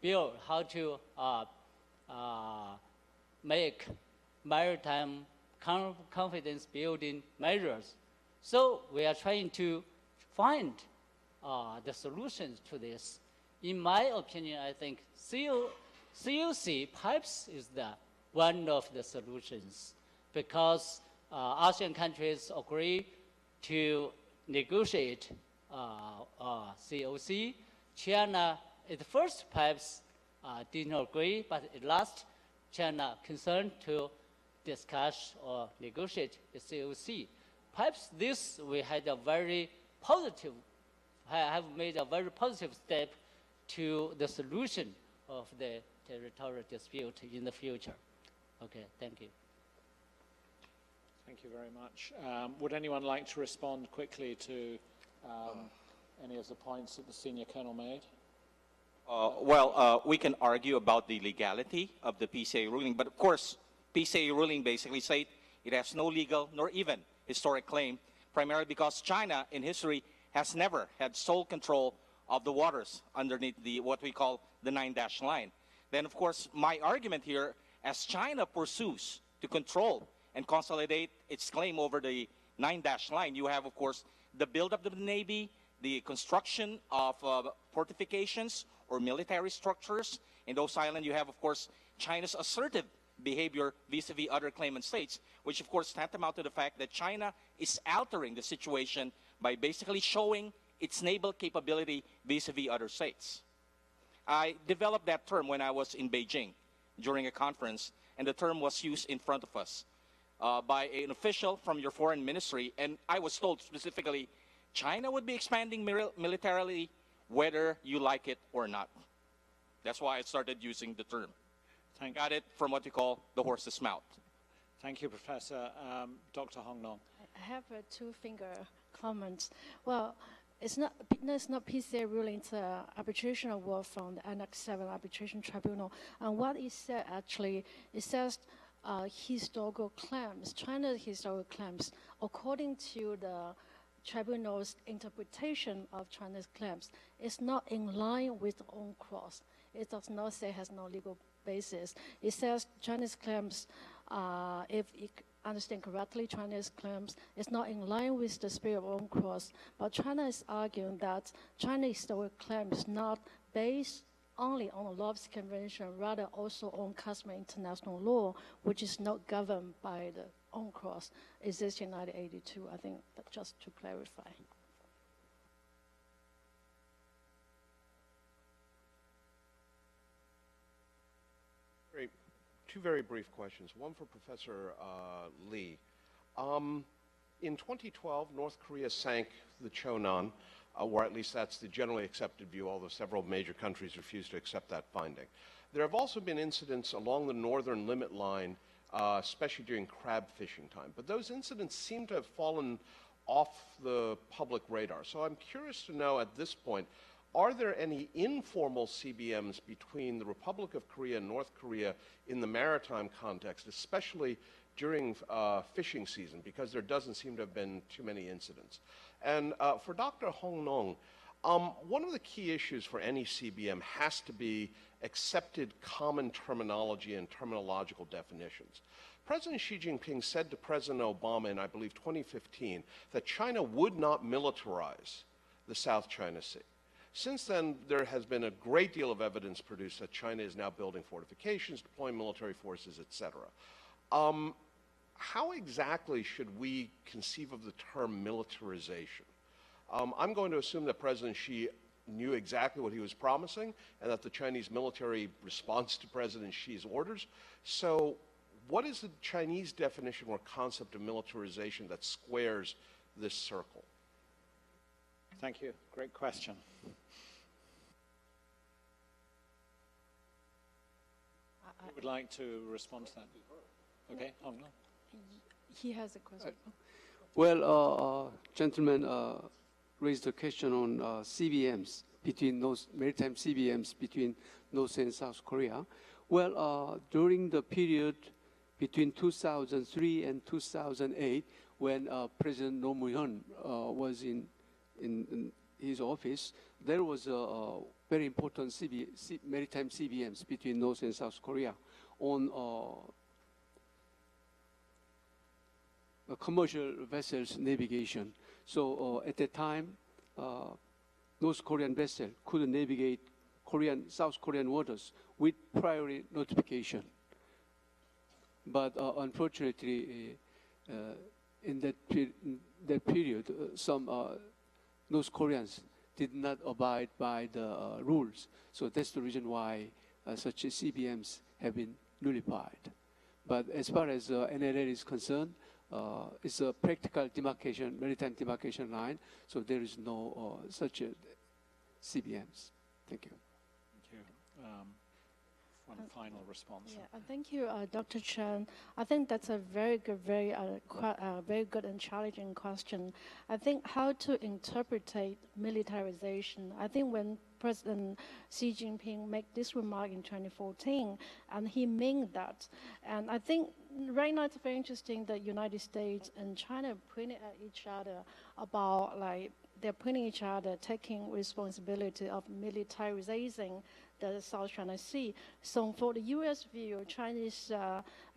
build, how to make maritime confidence building measures. So we are trying to find the solutions to this. In my opinion, I think COC pipes is one of the solutions, because ASEAN countries agree to negotiate COC. China, at first, perhaps did not agree, but at last, China concerned to discuss or negotiate the COC. Perhaps this we had a very positive, have made a very positive step to the solution of the territorial dispute in the future. Okay, thank you. Thank you very much. Would anyone like to respond quickly to any of the points that the senior colonel made? We can argue about the legality of the PCA ruling, but of course, PCA ruling basically said it has no legal nor even historic claim, primarily because China in history has never had sole control of the waters underneath what we call the 9-dash line. Then, of course, my argument here, as China pursues to control and consolidate its claim over the 9-dash line, you have, of course, the buildup of the Navy, the construction of fortifications or military structures. In those islands, you have, of course, China's assertive behavior vis-a-vis other claimant states, which, of course, tantamount to the fact that China is altering the situation by basically showing its naval capability vis-a-vis other states. I developed that term when I was in Beijing during a conference, and the term was used in front of us by an official from your foreign ministry, and I was told specifically, China would be expanding militarily whether you like it or not. That's why I started using the term. Got it from what you call the horse's mouth. Thank you, Professor. Dr. Hong Nong. I have a two-finger comment. Well, it's not PCA ruling, it's arbitration award from the Annex 7 Arbitration Tribunal. And what it said actually, it says historical claims, China's historical claims, according to the tribunal's interpretation of China's claims, is not in line with UNCLOS. It does not say it has no legal basis. It says Chinese claims, if you understand correctly, China's claims is not in line with the spirit of UNCLOS, but China is arguing that China's historical claim is not based only on the Laws Convention, rather also on customary international law, which is not governed by the UNCLOS, existing in 1982. I think that just to clarify. Two very brief questions. One for Professor Lee. In 2012, North Korea sank the Chonan, or at least that's the generally accepted view, although several major countries refused to accept that finding. There have also been incidents along the northern limit line, especially during crab fishing time. But those incidents seem to have fallen off the public radar. So I'm curious to know at this point, are there any informal CBMs between the Republic of Korea and North Korea in the maritime context, especially during fishing season, because there doesn't seem to have been too many incidents? And for Dr. Hong Nong, one of the key issues for any CBM has to be accepted common terminology and terminological definitions. President Xi Jinping said to President Obama in, I believe, 2015, that China would not militarize the South China Sea. Since then, there has been a great deal of evidence produced that China is now building fortifications, deploying military forces, etc. How exactly should we conceive of the term militarization? I'm going to assume that President Xi knew exactly what he was promising and that the Chinese military responds to President Xi's orders. So what is the Chinese definition or concept of militarization that squares this circle? Thank you. Great question. Who would like to respond to that? Okay, Hong Nong. He has a question. Well, gentlemen raised a question on CBMs between those maritime CBMs between North and South Korea. Well, during the period between 2003 and 2008, when President Roh Moo-hyun was in his office, there was a very important maritime CBMs between North and South Korea on commercial vessels navigation. So at that time, North Korean vessel could navigate South Korean waters with priority notification. But unfortunately, in that period, some North Koreans did not abide by the rules. So that's the reason why such CBMs have been nullified. But as far as NLL is concerned, it's a practical demarcation, maritime demarcation line, so there is no such CBMs. Thank you. Thank you. One final response. Yeah, thank you, Dr. Chen. I think that's a very good, very good and challenging question. I think how to interpret militarization. I think when President Xi Jinping made this remark in 2014, and he meant that. And I think right now it's very interesting that United States and China pointing at each other about like they're putting each other, taking responsibility of militarizing the South China Sea. So for the U.S. view, Chinese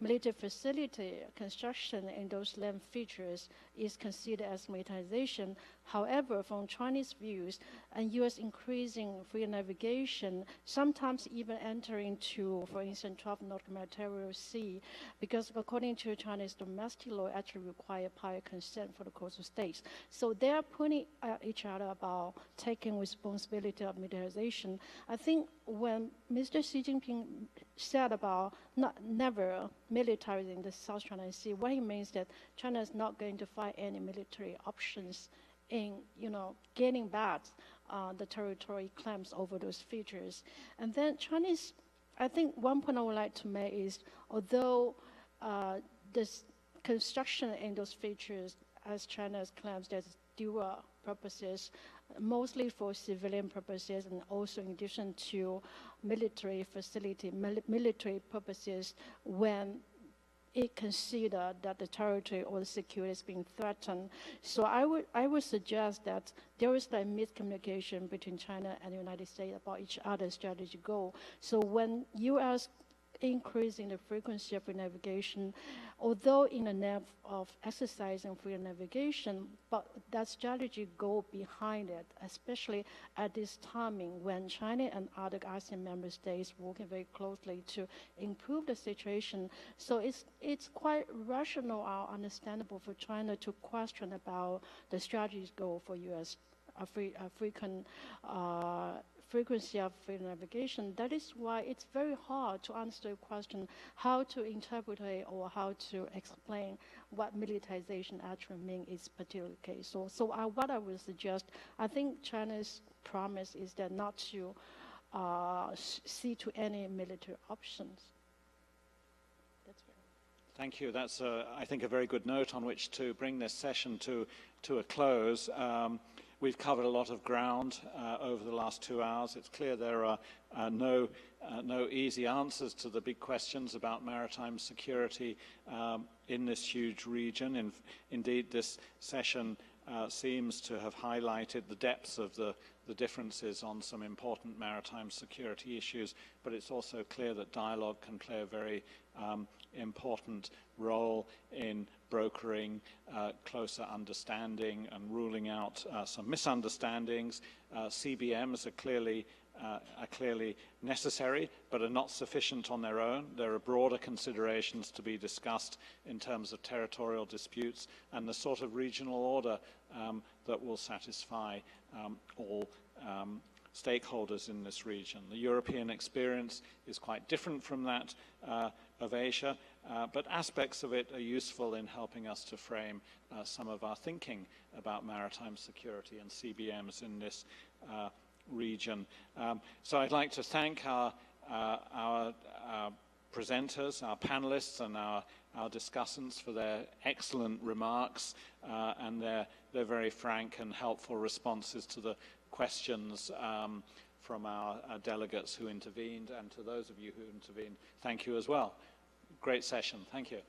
military facility construction in those land features is considered as militarization. However, from Chinese views, and U.S. increasing free navigation, sometimes even entering to, for instance, 12 Nautical Mile Territorial Sea, because according to Chinese domestic law, actually require prior consent for the coastal states. So they are putting each other about taking responsibility of militarization. I think when Mr. Xi Jinping said about never militarizing the South China Sea, what he means that China is not going to find any military options in, getting back the territory claims over those features. And then Chinese, I think one point I would like to make is, although this construction in those features, as China's claims, there's dual purposes, mostly for civilian purposes and also in addition to military facility, military purposes when it considered that the territory or the security is being threatened. So I would suggest that there is a miscommunication between China and the United States about each other's strategic goal. So when U.S. increasing the frequency of free navigation, although in the name of exercising free navigation, but that strategy go behind it, especially at this timing when China and other ASEAN member states working very closely to improve the situation. So it's quite rational or understandable for China to question about the strategy's goal for U.S. Frequency of free navigation. That is why it's very hard to answer the question how to interpret or how to explain what militarization actually means in this particular case. So what I would suggest, I think China's promise is that not to see to any military options. That's right. Thank you. That's, I think, a very good note on which to bring this session to a close. We've covered a lot of ground over the last 2 hours. It's clear there are no easy answers to the big questions about maritime security in this huge region. Indeed, this session seems to have highlighted the depths of the differences on some important maritime security issues, but it's also clear that dialogue can play a very important role in brokering closer understanding and ruling out some misunderstandings. CBMs are clearly necessary, but are not sufficient on their own. There are broader considerations to be discussed in terms of territorial disputes and the sort of regional order that will satisfy all stakeholders in this region. The European experience is quite different from that of Asia, but aspects of it are useful in helping us to frame some of our thinking about maritime security and CBMs in this region. So I'd like to thank our presenters, our panelists, and our discussants for their excellent remarks and their very frank and helpful responses to the questions from our delegates who intervened, and to those of you who intervened, thank you as well. Great session. Thank you.